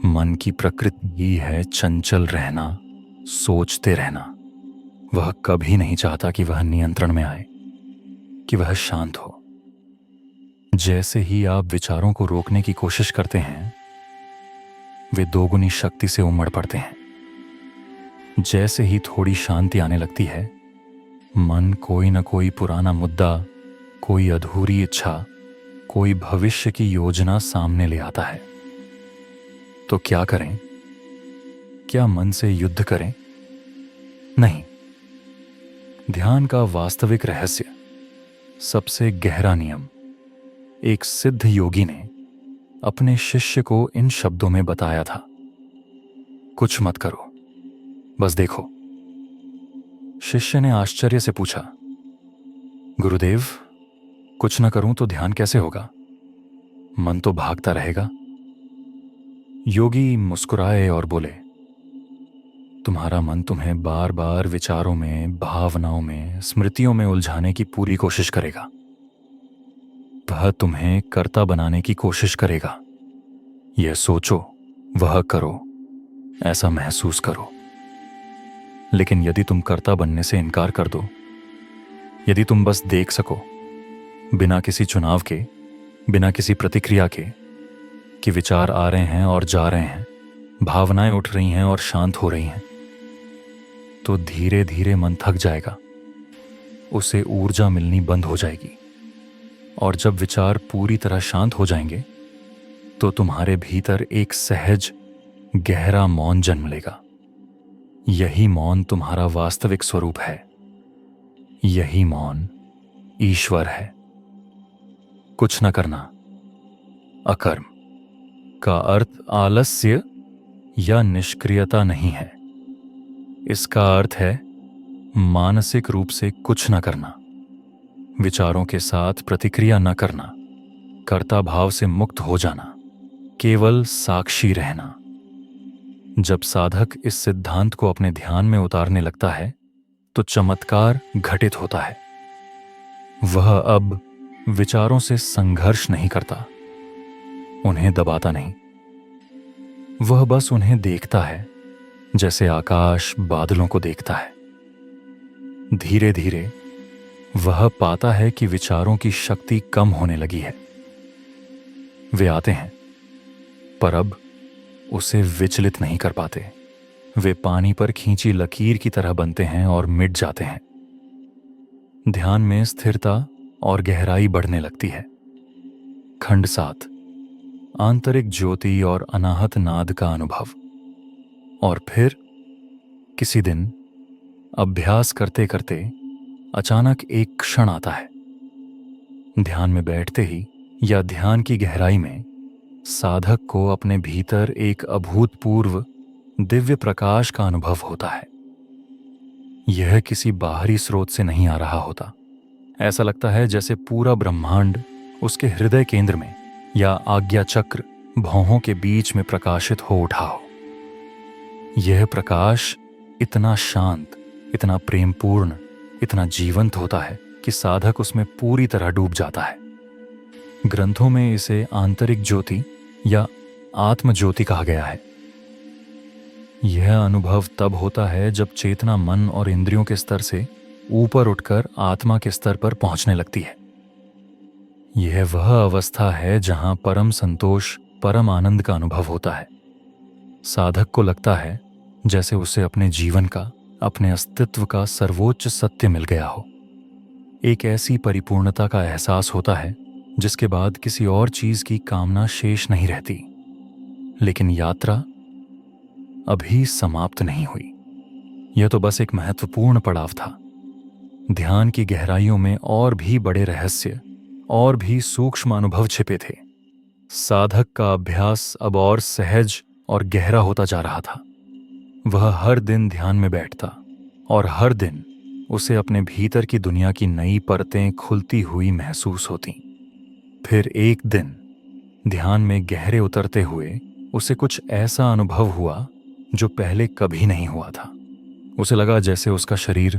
मन की प्रकृति ही है चंचल रहना, सोचते रहना। वह कभी नहीं चाहता कि वह नियंत्रण में आए, कि वह शांत हो। जैसे ही आप विचारों को रोकने की कोशिश करते हैं, वे दोगुनी शक्ति से उमड़ पड़ते हैं। जैसे ही थोड़ी शांति आने लगती है, मन कोई न कोई पुराना मुद्दा, कोई अधूरी इच्छा, कोई भविष्य की योजना सामने ले आता है। तो क्या करें? क्या मन से युद्ध करें? नहीं। ध्यान का वास्तविक रहस्य, सबसे गहरा नियम, एक सिद्ध योगी ने अपने शिष्य को इन शब्दों में बताया था। कुछ मत करो, बस देखो। शिष्य ने आश्चर्य से पूछा, गुरुदेव, कुछ न करूं तो ध्यान कैसे होगा? मन तो भागता रहेगा। योगी मुस्कुराए और बोले, तुम्हारा मन तुम्हें बार बार विचारों में, भावनाओं में, स्मृतियों में उलझाने की पूरी कोशिश करेगा। वह तुम्हें कर्ता बनाने की कोशिश करेगा। यह सोचो, वह करो, ऐसा महसूस करो। लेकिन यदि तुम कर्ता बनने से इनकार कर दो, यदि तुम बस देख सको, बिना किसी चुनाव के, बिना किसी प्रतिक्रिया के, कि विचार आ रहे हैं और जा रहे हैं, भावनाएं उठ रही हैं और शांत हो रही हैं, तो धीरे धीरे मन थक जाएगा। उसे ऊर्जा मिलनी बंद हो जाएगी। और जब विचार पूरी तरह शांत हो जाएंगे, तो तुम्हारे भीतर एक सहज गहरा मौन जन्म लेगा। यही मौन तुम्हारा वास्तविक स्वरूप है। यही मौन ईश्वर है। कुछ न करना, अकर्म का अर्थ आलस्य या निष्क्रियता नहीं है। इसका अर्थ है मानसिक रूप से कुछ न करना, विचारों के साथ प्रतिक्रिया न करना, कर्ता भाव से मुक्त हो जाना, केवल साक्षी रहना। जब साधक इस सिद्धांत को अपने ध्यान में उतारने लगता है तो चमत्कार घटित होता है। वह अब विचारों से संघर्ष नहीं करता, उन्हें दबाता नहीं। वह बस उन्हें देखता है जैसे आकाश बादलों को देखता है। धीरे धीरे वह पाता है कि विचारों की शक्ति कम होने लगी है। वे आते हैं पर अब उसे विचलित नहीं कर पाते। वे पानी पर खींची लकीर की तरह बनते हैं और मिट जाते हैं। ध्यान में स्थिरता और गहराई बढ़ने लगती है। खंड 7, आंतरिक ज्योति और अनाहत नाद का अनुभव। और फिर किसी दिन अभ्यास करते करते अचानक एक क्षण आता है। ध्यान में बैठते ही या ध्यान की गहराई में साधक को अपने भीतर एक अभूतपूर्व दिव्य प्रकाश का अनुभव होता है। यह किसी बाहरी स्रोत से नहीं आ रहा होता। ऐसा लगता है जैसे पूरा ब्रह्मांड उसके हृदय केंद्र में या आज्ञा चक्र भौहों के बीच में प्रकाशित हो उठा हो। यह प्रकाश इतना शांत, इतना प्रेमपूर्ण, इतना जीवंत होता है कि साधक उसमें पूरी तरह डूब जाता है। ग्रंथों में इसे आंतरिक ज्योति या आत्म ज्योति कहा गया है। यह अनुभव तब होता है जब चेतना मन और इंद्रियों के स्तर से ऊपर उठकर आत्मा के स्तर पर पहुंचने लगती है। यह वह अवस्था है जहां परम संतोष, परम आनंद का अनुभव होता है। साधक को लगता है जैसे उसे अपने जीवन का, अपने अस्तित्व का सर्वोच्च सत्य मिल गया हो। एक ऐसी परिपूर्णता का एहसास होता है जिसके बाद किसी और चीज की कामना शेष नहीं रहती। लेकिन यात्रा अभी समाप्त नहीं हुई। यह तो बस एक महत्वपूर्ण पड़ाव था। ध्यान की गहराइयों में और भी बड़े रहस्य, और भी सूक्ष्म अनुभव छिपे थे। साधक का अभ्यास अब और सहज और गहरा होता जा रहा था। वह हर दिन ध्यान में बैठता और हर दिन उसे अपने भीतर की दुनिया की नई परतें खुलती हुई महसूस होती। फिर एक दिन ध्यान में गहरे उतरते हुए उसे कुछ ऐसा अनुभव हुआ जो पहले कभी नहीं हुआ था। उसे लगा जैसे उसका शरीर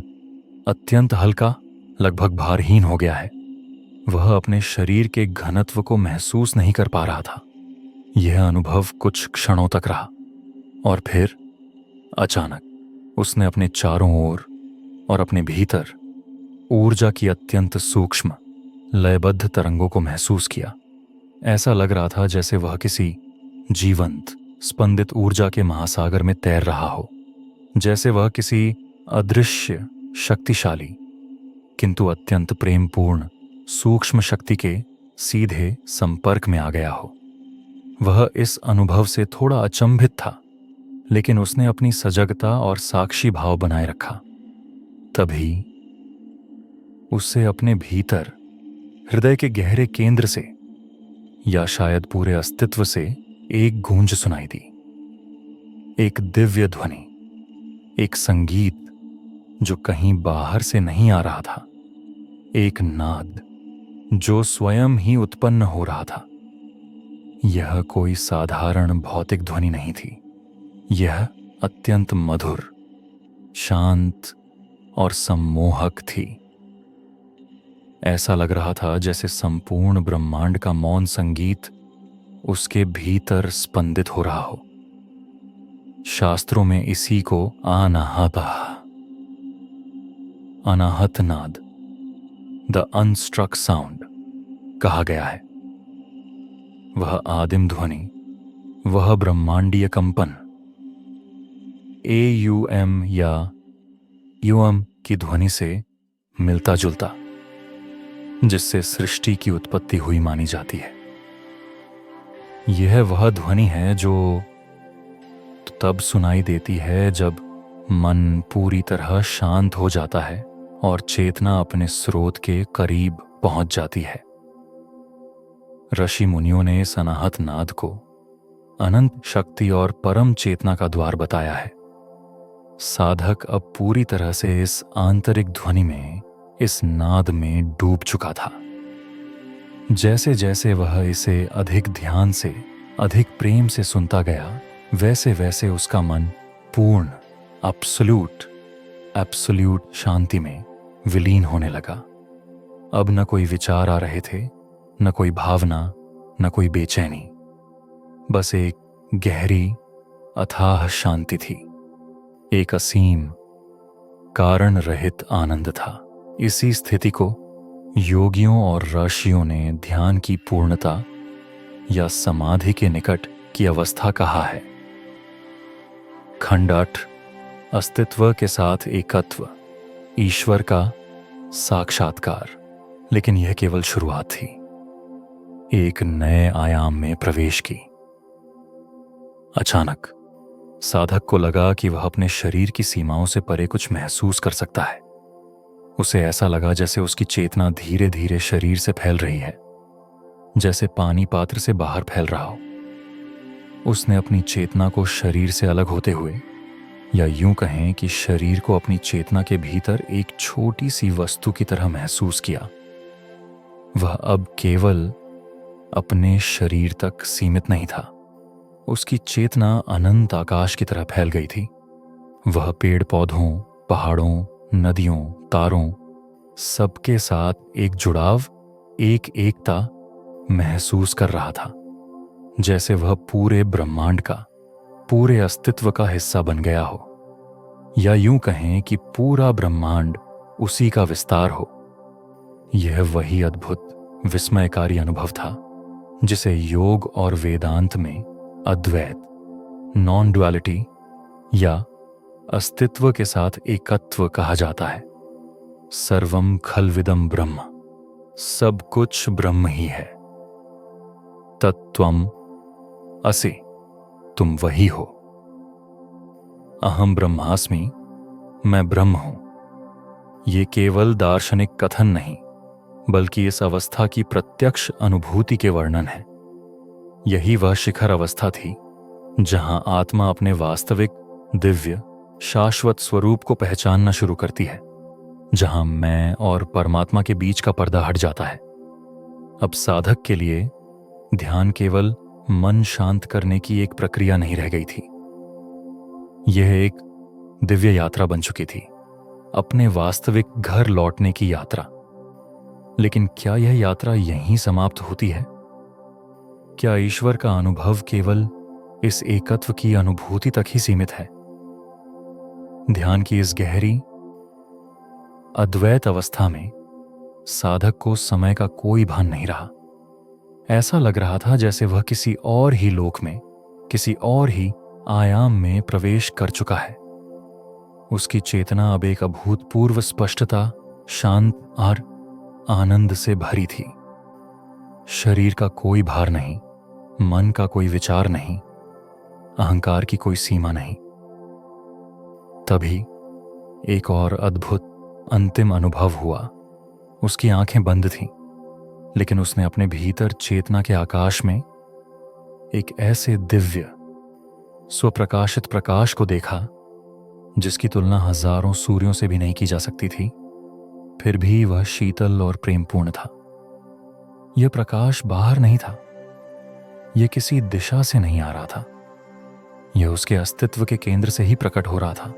अत्यंत हल्का, लगभग भारहीन हो गया है। वह अपने शरीर के घनत्व को महसूस नहीं कर पा रहा था। यह अनुभव कुछ क्षणों तक रहा और फिर अचानक उसने अपने चारों ओर और अपने भीतर ऊर्जा की अत्यंत सूक्ष्म, लयबद्ध तरंगों को महसूस किया। ऐसा लग रहा था जैसे वह किसी जीवंत, स्पंदित ऊर्जा के महासागर में तैर रहा हो, जैसे वह किसी अदृश्य, शक्तिशाली किंतु अत्यंत प्रेमपूर्ण सूक्ष्म शक्ति के सीधे संपर्क में आ गया हो। वह इस अनुभव से थोड़ा अचंभित था, लेकिन उसने अपनी सजगता और साक्षी भाव बनाए रखा। तभी उसे अपने भीतर, हृदय के गहरे केंद्र से या शायद पूरे अस्तित्व से एक गूंज सुनाई दी। एक दिव्य ध्वनि, एक संगीत जो कहीं बाहर से नहीं आ रहा था, एक नाद जो स्वयं ही उत्पन्न हो रहा था। यह कोई साधारण भौतिक ध्वनि नहीं थी। यह अत्यंत मधुर, शांत और सम्मोहक थी। ऐसा लग रहा था जैसे संपूर्ण ब्रह्मांड का मौन संगीत उसके भीतर स्पंदित हो रहा हो। शास्त्रों में इसी को अनाहत नाद, द अनस्ट्रक साउंड कहा गया है। वह आदिम ध्वनि, वह ब्रह्मांडीय कंपन, AUM या UM की ध्वनि से मिलता जुलता, जिससे सृष्टि की उत्पत्ति हुई मानी जाती है। यह वह ध्वनि है जो तब सुनाई देती है जब मन पूरी तरह शांत हो जाता है और चेतना अपने स्रोत के करीब पहुंच जाती है। ऋषि मुनियों ने इस अनाहत नाद को अनंत शक्ति और परम चेतना का द्वार बताया है। साधक अब पूरी तरह से इस आंतरिक ध्वनि में, इस नाद में डूब चुका था। जैसे जैसे वह इसे अधिक ध्यान से, अधिक प्रेम से सुनता गया, वैसे वैसे उसका मन पूर्ण, एब्सोल्यूट शांति में विलीन होने लगा। अब न कोई विचार आ रहे थे, न कोई भावना, न कोई बेचैनी, बस एक गहरी अथाह शांति थी। एक असीम कारण रहित आनंद था। इसी स्थिति को योगियों और ऋषियों ने ध्यान की पूर्णता या समाधि के निकट की अवस्था कहा है। खंड 8, अस्तित्व के साथ एकत्व, ईश्वर का साक्षात्कार। लेकिन यह केवल शुरुआत थी एक नए आयाम में प्रवेश की। अचानक साधक को लगा कि वह अपने शरीर की सीमाओं से परे कुछ महसूस कर सकता है। उसे ऐसा लगा जैसे उसकी चेतना धीरे धीरे शरीर से फैल रही है, जैसे पानी पात्र से बाहर फैल रहा हो। उसने अपनी चेतना को शरीर से अलग होते हुए, या यूं कहें कि शरीर को अपनी चेतना के भीतर एक छोटी सी वस्तु की तरह महसूस किया। वह अब केवल अपने शरीर तक सीमित नहीं था। उसकी चेतना अनंत आकाश की तरह फैल गई थी। वह पेड़ पौधों, पहाड़ों, नदियों, तारों, सबके साथ एक जुड़ाव, एक एकता महसूस कर रहा था, जैसे वह पूरे ब्रह्मांड का, पूरे अस्तित्व का हिस्सा बन गया हो, या यूं कहें कि पूरा ब्रह्मांड उसी का विस्तार हो। यह वही अद्भुत, विस्मयकारी अनुभव था जिसे योग और वेदांत में अद्वैत, नॉन ड्युअलिटी या अस्तित्व के साथ एकत्व कहा जाता है। सर्वम खलविदम ब्रह्म, सब कुछ ब्रह्म ही है। तत्त्वम असि, तुम वही हो। अहम ब्रह्मास्मि, मैं ब्रह्म हूं। ये केवल दार्शनिक कथन नहीं, बल्कि इस अवस्था की प्रत्यक्ष अनुभूति के वर्णन है। यही वह शिखर अवस्था थी जहां आत्मा अपने वास्तविक, दिव्य, शाश्वत स्वरूप को पहचानना शुरू करती है, जहां मैं और परमात्मा के बीच का पर्दा हट जाता है। अब साधक के लिए ध्यान केवल मन शांत करने की एक प्रक्रिया नहीं रह गई थी। यह एक दिव्य यात्रा बन चुकी थी, अपने वास्तविक घर लौटने की यात्रा। लेकिन क्या यह यात्रा यहीं समाप्त होती है? क्या ईश्वर का अनुभव केवल इस एकत्व की अनुभूति तक ही सीमित है? ध्यान की इस गहरी अद्वैत अवस्था में साधक को समय का कोई भान नहीं रहा। ऐसा लग रहा था जैसे वह किसी और ही लोक में, किसी और ही आयाम में प्रवेश कर चुका है। उसकी चेतना अब एक अभूतपूर्व स्पष्टता, शांत और आनंद से भरी थी। शरीर का कोई भार नहीं, मन का कोई विचार नहीं, अहंकार की कोई सीमा नहीं। तभी एक और अद्भुत अंतिम अनुभव हुआ। उसकी आंखें बंद थीं, लेकिन उसने अपने भीतर चेतना के आकाश में एक ऐसे दिव्य, स्वप्रकाशित प्रकाश को देखा जिसकी तुलना हजारों सूर्यों से भी नहीं की जा सकती थी। फिर भी वह शीतल और प्रेमपूर्ण था। यह प्रकाश बाहर नहीं था, यह किसी दिशा से नहीं आ रहा था, यह उसके अस्तित्व के केंद्र से ही प्रकट हो रहा था।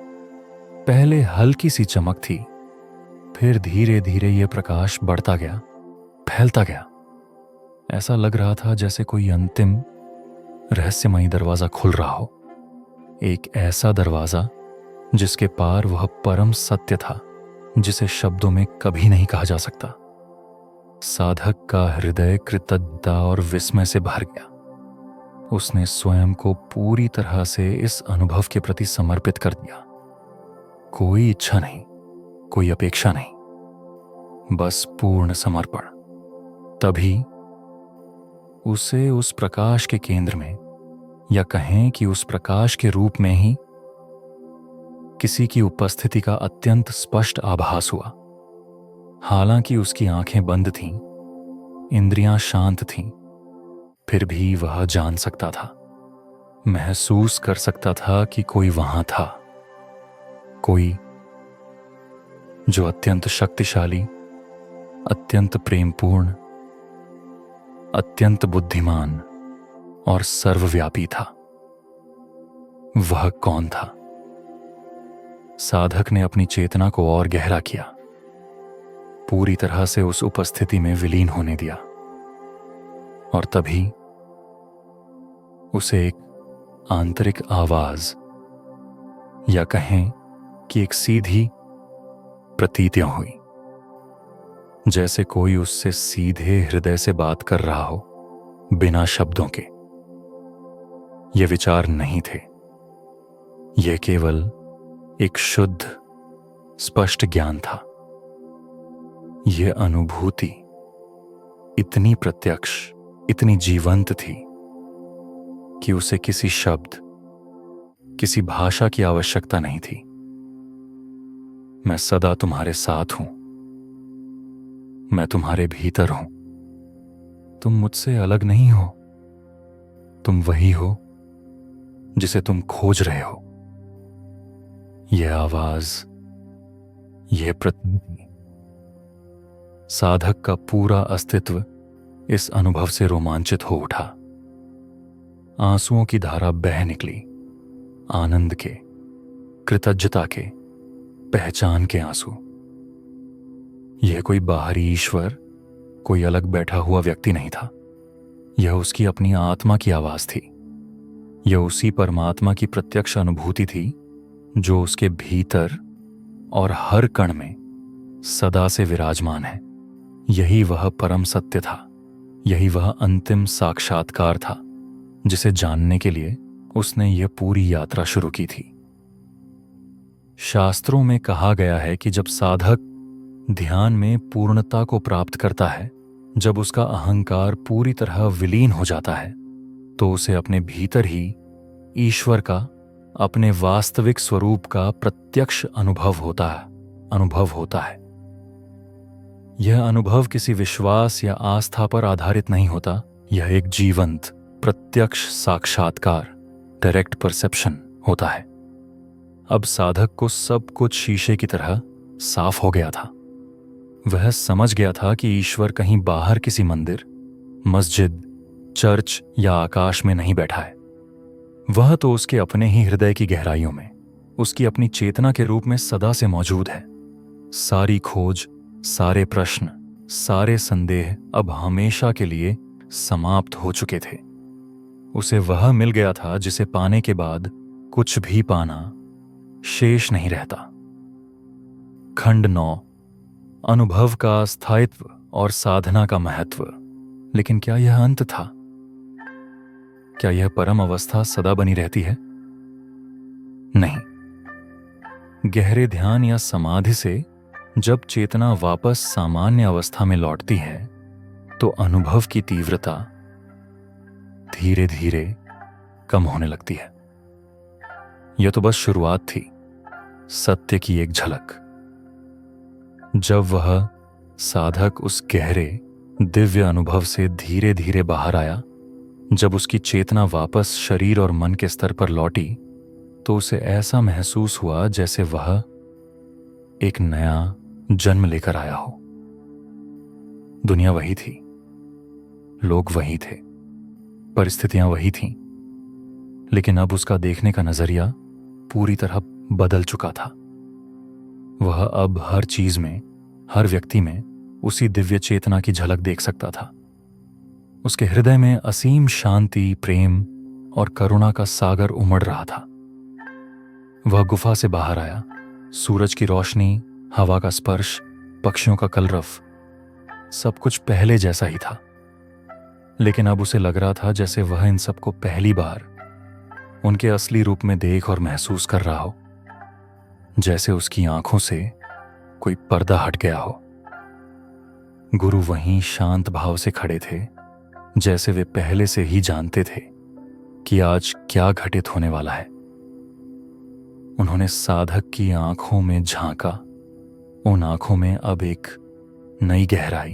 पहले हल्की सी चमक थी, फिर धीरे धीरे यह प्रकाश बढ़ता गया, फैलता गया। ऐसा लग रहा था जैसे कोई अंतिम रहस्यमयी दरवाजा खुल रहा हो, एक ऐसा दरवाजा जिसके पार वह परम सत्य था जिसे शब्दों में कभी नहीं कहा जा सकता। साधक का हृदय कृतज्ञता और विस्मय से भर गया। उसने स्वयं को पूरी तरह से इस अनुभव के प्रति समर्पित कर दिया। कोई इच्छा नहीं, कोई अपेक्षा नहीं, बस पूर्ण समर्पण। तभी उसे उस प्रकाश के केंद्र में, या कहें कि उस प्रकाश के रूप में ही, किसी की उपस्थिति का अत्यंत स्पष्ट आभास हुआ। हालांकि उसकी आंखें बंद थीं, इंद्रियां शांत थीं, फिर भी वह जान सकता था, महसूस कर सकता था कि कोई वहां था, कोई जो अत्यंत शक्तिशाली, अत्यंत प्रेमपूर्ण, अत्यंत बुद्धिमान और सर्वव्यापी था। वह कौन था? साधक ने अपनी चेतना को और गहरा किया, पूरी तरह से उस उपस्थिति में विलीन होने दिया, और तभी उसे एक आंतरिक आवाज, या कहें कि एक सीधी प्रतीतियां हुई, जैसे कोई उससे सीधे हृदय से बात कर रहा हो, बिना शब्दों के। ये विचार नहीं थे, यह केवल एक शुद्ध, स्पष्ट ज्ञान था। यह अनुभूति इतनी प्रत्यक्ष, इतनी जीवंत थी कि उसे किसी शब्द, किसी भाषा की आवश्यकता नहीं थी। मैं सदा तुम्हारे साथ हूं, मैं तुम्हारे भीतर हूं, तुम मुझसे अलग नहीं हो, तुम वही हो जिसे तुम खोज रहे हो। यह आवाज, यह प्रतीति, साधक का पूरा अस्तित्व इस अनुभव से रोमांचित हो उठा। आंसुओं की धारा बह निकली, आनंद के, कृतज्ञता के, पहचान के आंसू। यह कोई बाहरी ईश्वर, कोई अलग बैठा हुआ व्यक्ति नहीं था। यह उसकी अपनी आत्मा की आवाज थी। यह उसी परमात्मा की प्रत्यक्ष अनुभूति थी जो उसके भीतर और हर कण में सदा से विराजमान है। यही वह परम सत्य था, यही वह अंतिम साक्षात्कार था जिसे जानने के लिए उसने यह पूरी यात्रा शुरू की थी। शास्त्रों में कहा गया है कि जब साधक ध्यान में पूर्णता को प्राप्त करता है, जब उसका अहंकार पूरी तरह विलीन हो जाता है, तो उसे अपने भीतर ही ईश्वर का, अपने वास्तविक स्वरूप का प्रत्यक्ष अनुभव होता है। यह अनुभव किसी विश्वास या आस्था पर आधारित नहीं होता। यह एक जीवंत, प्रत्यक्ष साक्षात्कार, डायरेक्ट परसेप्शन होता है। अब साधक को सब कुछ शीशे की तरह साफ हो गया था। वह समझ गया था कि ईश्वर कहीं बाहर किसी मंदिर, मस्जिद, चर्च या आकाश में नहीं बैठा है। वह तो उसके अपने ही हृदय की गहराइयों में, उसकी अपनी चेतना के रूप में सदा से मौजूद है। सारी खोज, सारे प्रश्न, सारे संदेह अब हमेशा के लिए समाप्त हो चुके थे। उसे वह मिल गया था जिसे पाने के बाद कुछ भी पाना शेष नहीं रहता। खंड 9, अनुभव का स्थायित्व और साधना का महत्व। लेकिन क्या यह अंत था? क्या यह परम अवस्था सदा बनी रहती है? नहीं। गहरे ध्यान या समाधि से जब चेतना वापस सामान्य अवस्था में लौटती है, तो अनुभव की तीव्रता धीरे धीरे कम होने लगती है। यह तो बस शुरुआत थी, सत्य की एक झलक। जब वह साधक उस गहरे, दिव्य अनुभव से धीरे धीरे बाहर आया, जब उसकी चेतना वापस शरीर और मन के स्तर पर लौटी, तो उसे ऐसा महसूस हुआ जैसे वह एक नया जन्म लेकर आया हो। दुनिया वही थी, लोग वही थे, परिस्थितियां वही थीं, लेकिन अब उसका देखने का नजरिया पूरी तरह बदल चुका था। वह अब हर चीज में, हर व्यक्ति में उसी दिव्य चेतना की झलक देख सकता था। उसके हृदय में असीम शांति, प्रेम और करुणा का सागर उमड़ रहा था। वह गुफा से बाहर आया। सूरज की रोशनी, हवा का स्पर्श, पक्षियों का कलरव, सब कुछ पहले जैसा ही था। लेकिन अब उसे लग रहा था जैसे वह इन सबको पहली बार उनके असली रूप में देख और महसूस कर रहा हो, जैसे उसकी आंखों से कोई पर्दा हट गया हो। गुरु वहीं शांत भाव से खड़े थे, जैसे वे पहले से ही जानते थे कि आज क्या घटित होने वाला है। उन्होंने साधक की आंखों में झांका। उन आंखों में अब एक नई गहराई,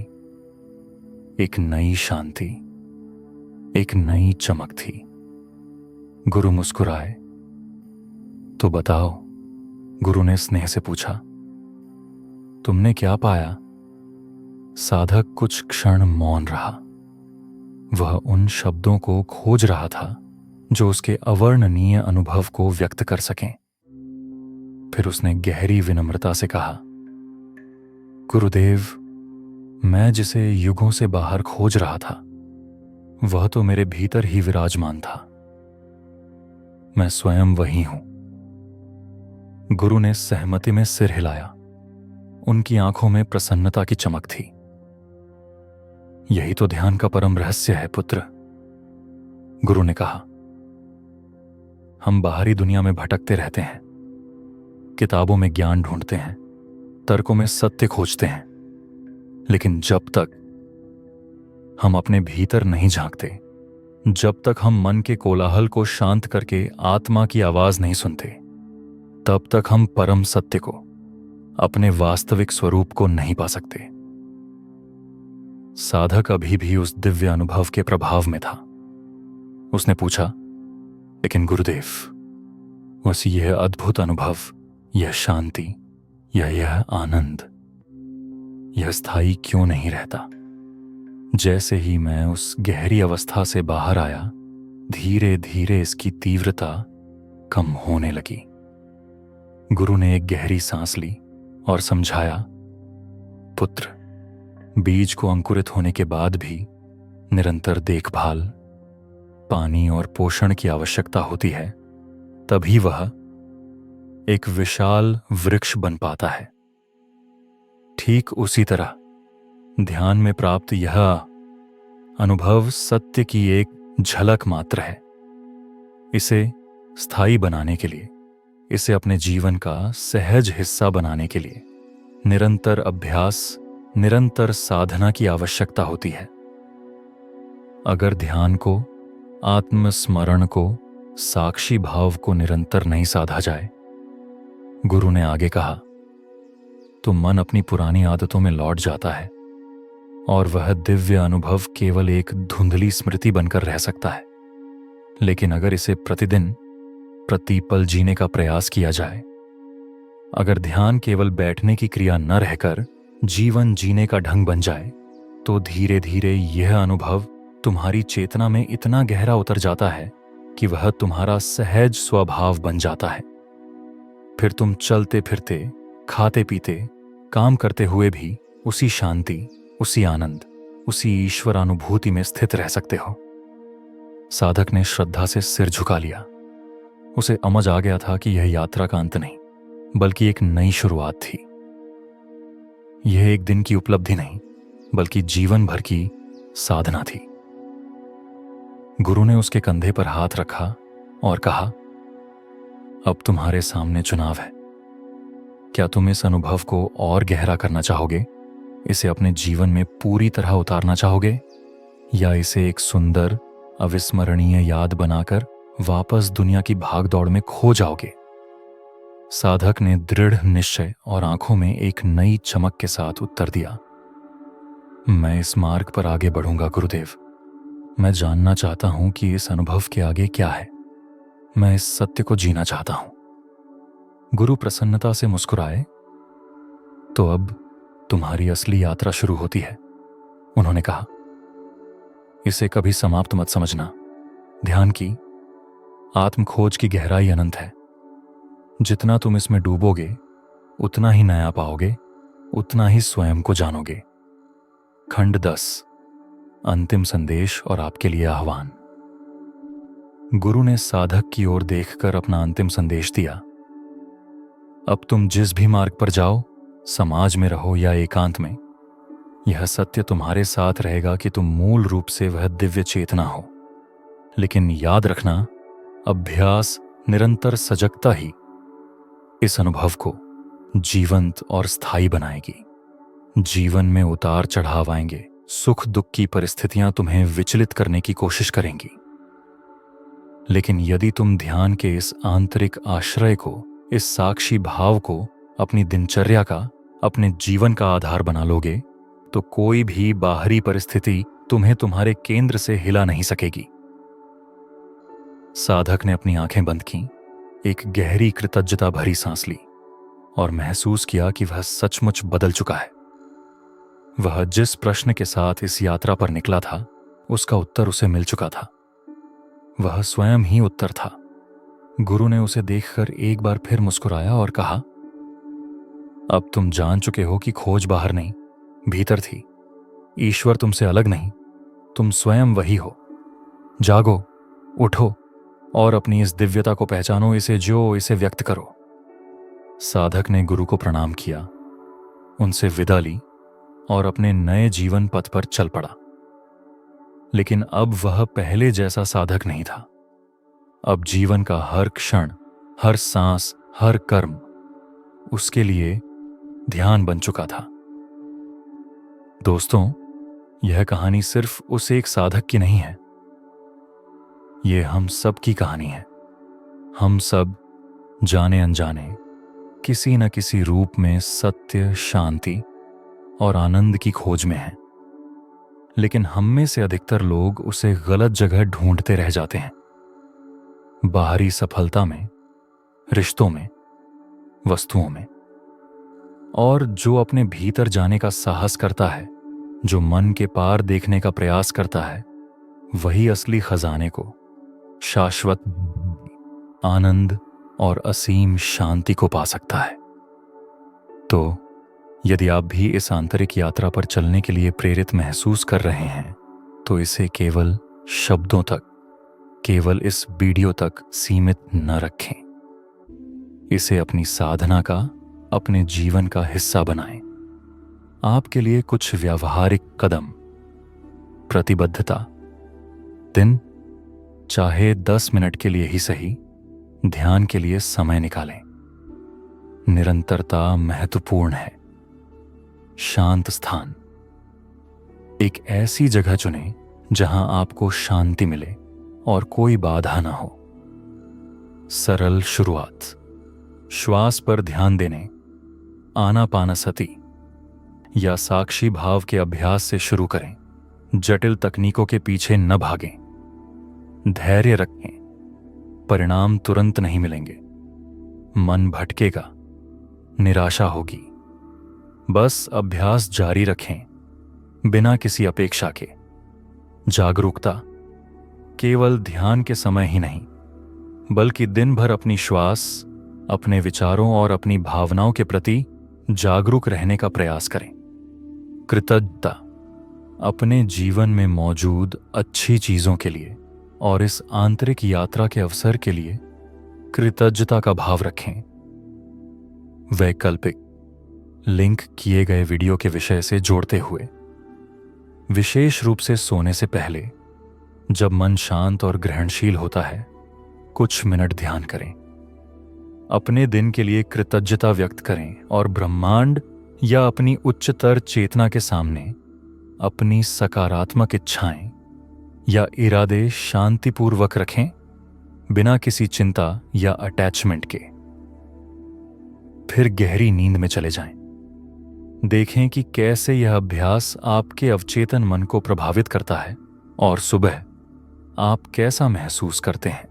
एक नई शांति, एक नई चमक थी। गुरु मुस्कुराए। तो बताओ, गुरु ने स्नेह से पूछा, तुमने क्या पाया? साधक कुछ क्षण मौन रहा। वह उन शब्दों को खोज रहा था जो उसके अवर्णनीय अनुभव को व्यक्त कर सकें। फिर उसने गहरी विनम्रता से कहा, गुरुदेव, मैं जिसे युगों से बाहर खोज रहा था वह तो मेरे भीतर ही विराजमान था। मैं स्वयं वही हूं। गुरु ने सहमति में सिर हिलाया। उनकी आंखों में प्रसन्नता की चमक थी। यही तो ध्यान का परम रहस्य है पुत्र, गुरु ने कहा। हम बाहरी दुनिया में भटकते रहते हैं, किताबों में ज्ञान ढूंढते हैं, तर्कों में सत्य खोजते हैं, लेकिन जब तक हम अपने भीतर नहीं झांकते, जब तक हम मन के कोलाहल को शांत करके आत्मा की आवाज नहीं सुनते, तब तक हम परम सत्य को, अपने वास्तविक स्वरूप को नहीं पा सकते। साधक अभी भी उस दिव्य अनुभव के प्रभाव में था। उसने पूछा, लेकिन गुरुदेव, उस यह अद्भुत अनुभव, यह शांति, यह आनंद, यह स्थायी क्यों नहीं रहता? जैसे ही मैं उस गहरी अवस्था से बाहर आया, धीरे धीरे इसकी तीव्रता कम होने लगी। गुरु ने एक गहरी सांस ली और समझाया, पुत्र, बीज को अंकुरित होने के बाद भी निरंतर देखभाल, पानी और पोषण की आवश्यकता होती है, तभी वह एक विशाल वृक्ष बन पाता है। ठीक उसी तरह ध्यान में प्राप्त यह अनुभव सत्य की एक झलक मात्र है। इसे स्थायी बनाने के लिए, इसे अपने जीवन का सहज हिस्सा बनाने के लिए निरंतर अभ्यास, निरंतर साधना की आवश्यकता होती है। अगर ध्यान को, आत्मस्मरण को, साक्षी भाव को निरंतर नहीं साधा जाए, गुरु ने आगे कहा, तो मन अपनी पुरानी आदतों में लौट जाता है और वह दिव्य अनुभव केवल एक धुंधली स्मृति बनकर रह सकता है। लेकिन अगर इसे प्रतिदिन, प्रतिपल जीने का प्रयास किया जाए, अगर ध्यान केवल बैठने की क्रिया न रहकर जीवन जीने का ढंग बन जाए, तो धीरे धीरे यह अनुभव तुम्हारी चेतना में इतना गहरा उतर जाता है कि वह तुम्हारा सहज स्वभाव बन जाता है। फिर तुम चलते फिरते, खाते पीते, काम करते हुए भी उसी शांति, उसी आनंद, उसी ईश्वरानुभूति में स्थित रह सकते हो। साधक ने श्रद्धा से सिर झुका लिया। उसे समझ आ गया था कि यह यात्रा का अंत नहीं, बल्कि एक नई शुरुआत थी। यह एक दिन की उपलब्धि नहीं, बल्कि जीवन भर की साधना थी। गुरु ने उसके कंधे पर हाथ रखा और कहा, अब तुम्हारे सामने चुनाव है। क्या तुम इस अनुभव को और गहरा करना चाहोगे? इसे अपने जीवन में पूरी तरह उतारना चाहोगे, या इसे एक सुंदर, अविस्मरणीय याद बनाकर वापस दुनिया की भागदौड़ में खो जाओगे? साधक ने दृढ़ निश्चय और आंखों में एक नई चमक के साथ उत्तर दिया, मैं इस मार्ग पर आगे बढ़ूंगा गुरुदेव। मैं जानना चाहता हूं कि इस अनुभव के आगे क्या है। मैं इस सत्य को जीना चाहता हूं। गुरु प्रसन्नता से मुस्कुराए। तो अब तुम्हारी असली यात्रा शुरू होती है, उन्होंने कहा। इसे कभी समाप्त मत समझना। ध्यान की, आत्म खोज की गहराई अनंत है। जितना तुम इसमें डूबोगे, उतना ही नया पाओगे, उतना ही स्वयं को जानोगे। खंड 10, अंतिम संदेश और आपके लिए आह्वान। गुरु ने साधक की ओर देखकर अपना अंतिम संदेश दिया। अब तुम जिस भी मार्ग पर जाओ, समाज में रहो या एकांत में, यह सत्य तुम्हारे साथ रहेगा कि तुम मूल रूप से वह दिव्य चेतना हो। लेकिन याद रखना, अभ्यास, निरंतर सजगता ही इस अनुभव को जीवंत और स्थायी बनाएगी। जीवन में उतार चढ़ाव आएंगे, सुख दुख की परिस्थितियां तुम्हें विचलित करने की कोशिश करेंगी, लेकिन यदि तुम ध्यान के इस आंतरिक आश्रय को, इस साक्षी भाव को अपनी दिनचर्या का, अपने जीवन का आधार बना लोगे, तो कोई भी बाहरी परिस्थिति तुम्हें तुम्हारे केंद्र से हिला नहीं सकेगी। साधक ने अपनी आंखें बंद की, एक गहरी कृतज्ञता भरी सांस ली और महसूस किया कि वह सचमुच बदल चुका है। वह जिस प्रश्न के साथ इस यात्रा पर निकला था, उसका उत्तर उसे मिल चुका था। वह स्वयं ही उत्तर था। गुरु ने उसे देखकर एक बार फिर मुस्कुराया और कहा, अब तुम जान चुके हो कि खोज बाहर नहीं, भीतर थी। ईश्वर तुमसे अलग नहीं, तुम स्वयं वही हो। जागो, उठो और अपनी इस दिव्यता को पहचानो, इसे जो, इसे व्यक्त करो। साधक ने गुरु को प्रणाम किया, उनसे विदा ली और अपने नए जीवन पथ पर चल पड़ा। लेकिन अब वह पहले जैसा साधक नहीं था। अब जीवन का हर क्षण, हर सांस, हर कर्म उसके लिए ध्यान बन चुका था। दोस्तों, यह कहानी सिर्फ उस एक साधक की नहीं है, यह हम सब की कहानी है। हम सब जाने अनजाने किसी न किसी रूप में सत्य, शांति और आनंद की खोज में हैं। लेकिन हम में से अधिकतर लोग उसे गलत जगह ढूंढते रह जाते हैं। बाहरी सफलता में, रिश्तों में, वस्तुओं में। और जो अपने भीतर जाने का साहस करता है, जो मन के पार देखने का प्रयास करता है, वही असली खजाने को, शाश्वत आनंद और असीम शांति को पा सकता है। तो यदि आप भी इस आंतरिक यात्रा पर चलने के लिए प्रेरित महसूस कर रहे हैं, तो इसे केवल शब्दों तक, केवल इस वीडियो तक सीमित न रखें। इसे अपनी साधना का, अपने जीवन का हिस्सा बनाएं। आपके लिए कुछ व्यावहारिक कदम, प्रतिबद्धता, दिन चाहे 10 मिनट के लिए ही सही, ध्यान के लिए समय निकालें। निरंतरता महत्वपूर्ण है। शांत स्थान, एक ऐसी जगह चुनें जहां आपको शांति मिले और कोई बाधा ना हो। सरल शुरुआत, श्वास पर ध्यान देने, आनापानसति या साक्षी भाव के अभ्यास से शुरू करें। जटिल तकनीकों के पीछे न भागें। धैर्य रखें, परिणाम तुरंत नहीं मिलेंगे। मन भटकेगा, निराशा होगी। बस अभ्यास जारी रखें, बिना किसी अपेक्षा के। जागरूकता, केवल ध्यान के समय ही नहीं, बल्कि दिन भर अपनी श्वास, अपने विचारों और अपनी भावनाओं के प्रति जागरूक रहने का प्रयास करें। कृतज्ञता, अपने जीवन में मौजूद अच्छी चीजों के लिए और इस आंतरिक यात्रा के अवसर के लिए कृतज्ञता का भाव रखें। वैकल्पिक, लिंक किए गए वीडियो के विषय से जोड़ते हुए, विशेष रूप से सोने से पहले, जब मन शांत और ग्रहणशील होता है, कुछ मिनट ध्यान करें। अपने दिन के लिए कृतज्ञता व्यक्त करें और ब्रह्मांड या अपनी उच्चतर चेतना के सामने अपनी सकारात्मक इच्छाएं या इरादे शांतिपूर्वक रखें, बिना किसी चिंता या अटैचमेंट के। फिर गहरी नींद में चले जाएं। देखें कि कैसे यह अभ्यास आपके अवचेतन मन को प्रभावित करता है और सुबह आप कैसा महसूस करते हैं।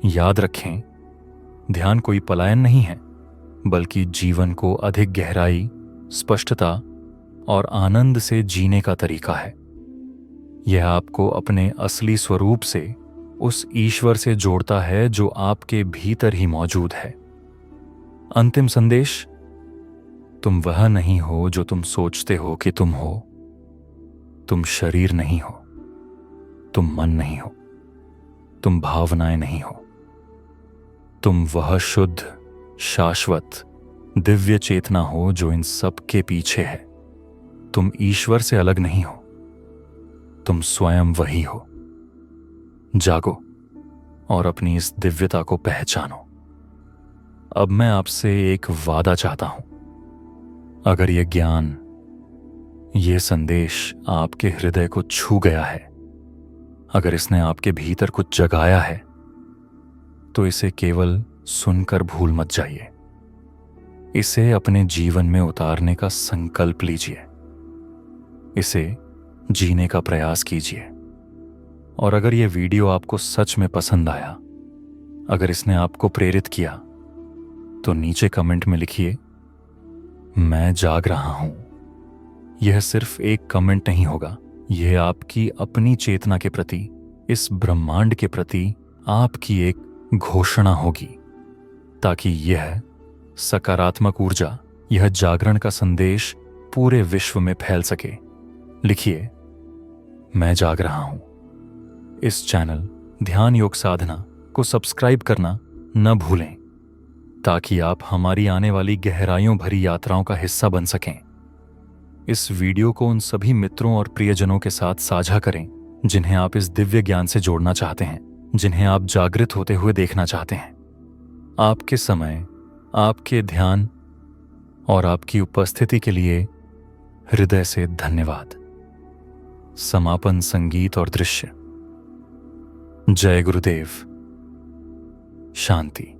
याद रखें, ध्यान कोई पलायन नहीं है, बल्कि जीवन को अधिक गहराई, स्पष्टता और आनंद से जीने का तरीका है। यह आपको अपने असली स्वरूप से, उस ईश्वर से जोड़ता है जो आपके भीतर ही मौजूद है। अंतिम संदेश, तुम वह नहीं हो जो तुम सोचते हो कि तुम हो। तुम शरीर नहीं हो, तुम मन नहीं हो, तुम भावनाएं नहीं हो। तुम वह शुद्ध, शाश्वत, दिव्य चेतना हो जो इन सब के पीछे है। तुम ईश्वर से अलग नहीं हो, तुम स्वयं वही हो। जागो और अपनी इस दिव्यता को पहचानो। अब मैं आपसे एक वादा चाहता हूं। अगर यह ज्ञान, ये संदेश आपके हृदय को छू गया है, अगर इसने आपके भीतर कुछ जगाया है, तो इसे केवल सुनकर भूल मत जाइए। इसे अपने जीवन में उतारने का संकल्प लीजिए। इसे जीने का प्रयास कीजिए। और अगर यह वीडियो आपको सच में पसंद आया, अगर इसने आपको प्रेरित किया, तो नीचे कमेंट में लिखिए, मैं जाग रहा हूं। यह सिर्फ एक कमेंट नहीं होगा, यह आपकी अपनी चेतना के प्रति, इस ब्रह्मांड के प्रति आपकी एक घोषणा होगी, ताकि यह सकारात्मक ऊर्जा, यह जागरण का संदेश पूरे विश्व में फैल सके। लिखिए, मैं जाग रहा हूं। इस चैनल ध्यान योग साधना को सब्सक्राइब करना न भूलें, ताकि आप हमारी आने वाली गहराइयों भरी यात्राओं का हिस्सा बन सकें। इस वीडियो को उन सभी मित्रों और प्रियजनों के साथ साझा करें जिन्हें आप इस दिव्य ज्ञान से जोड़ना चाहते हैं, जिन्हें आप जागृत होते हुए देखना चाहते हैं। आपके समय, आपके ध्यान और आपकी उपस्थिति के लिए हृदय से धन्यवाद। समापन संगीत और दृश्य। जय गुरुदेव। शांति।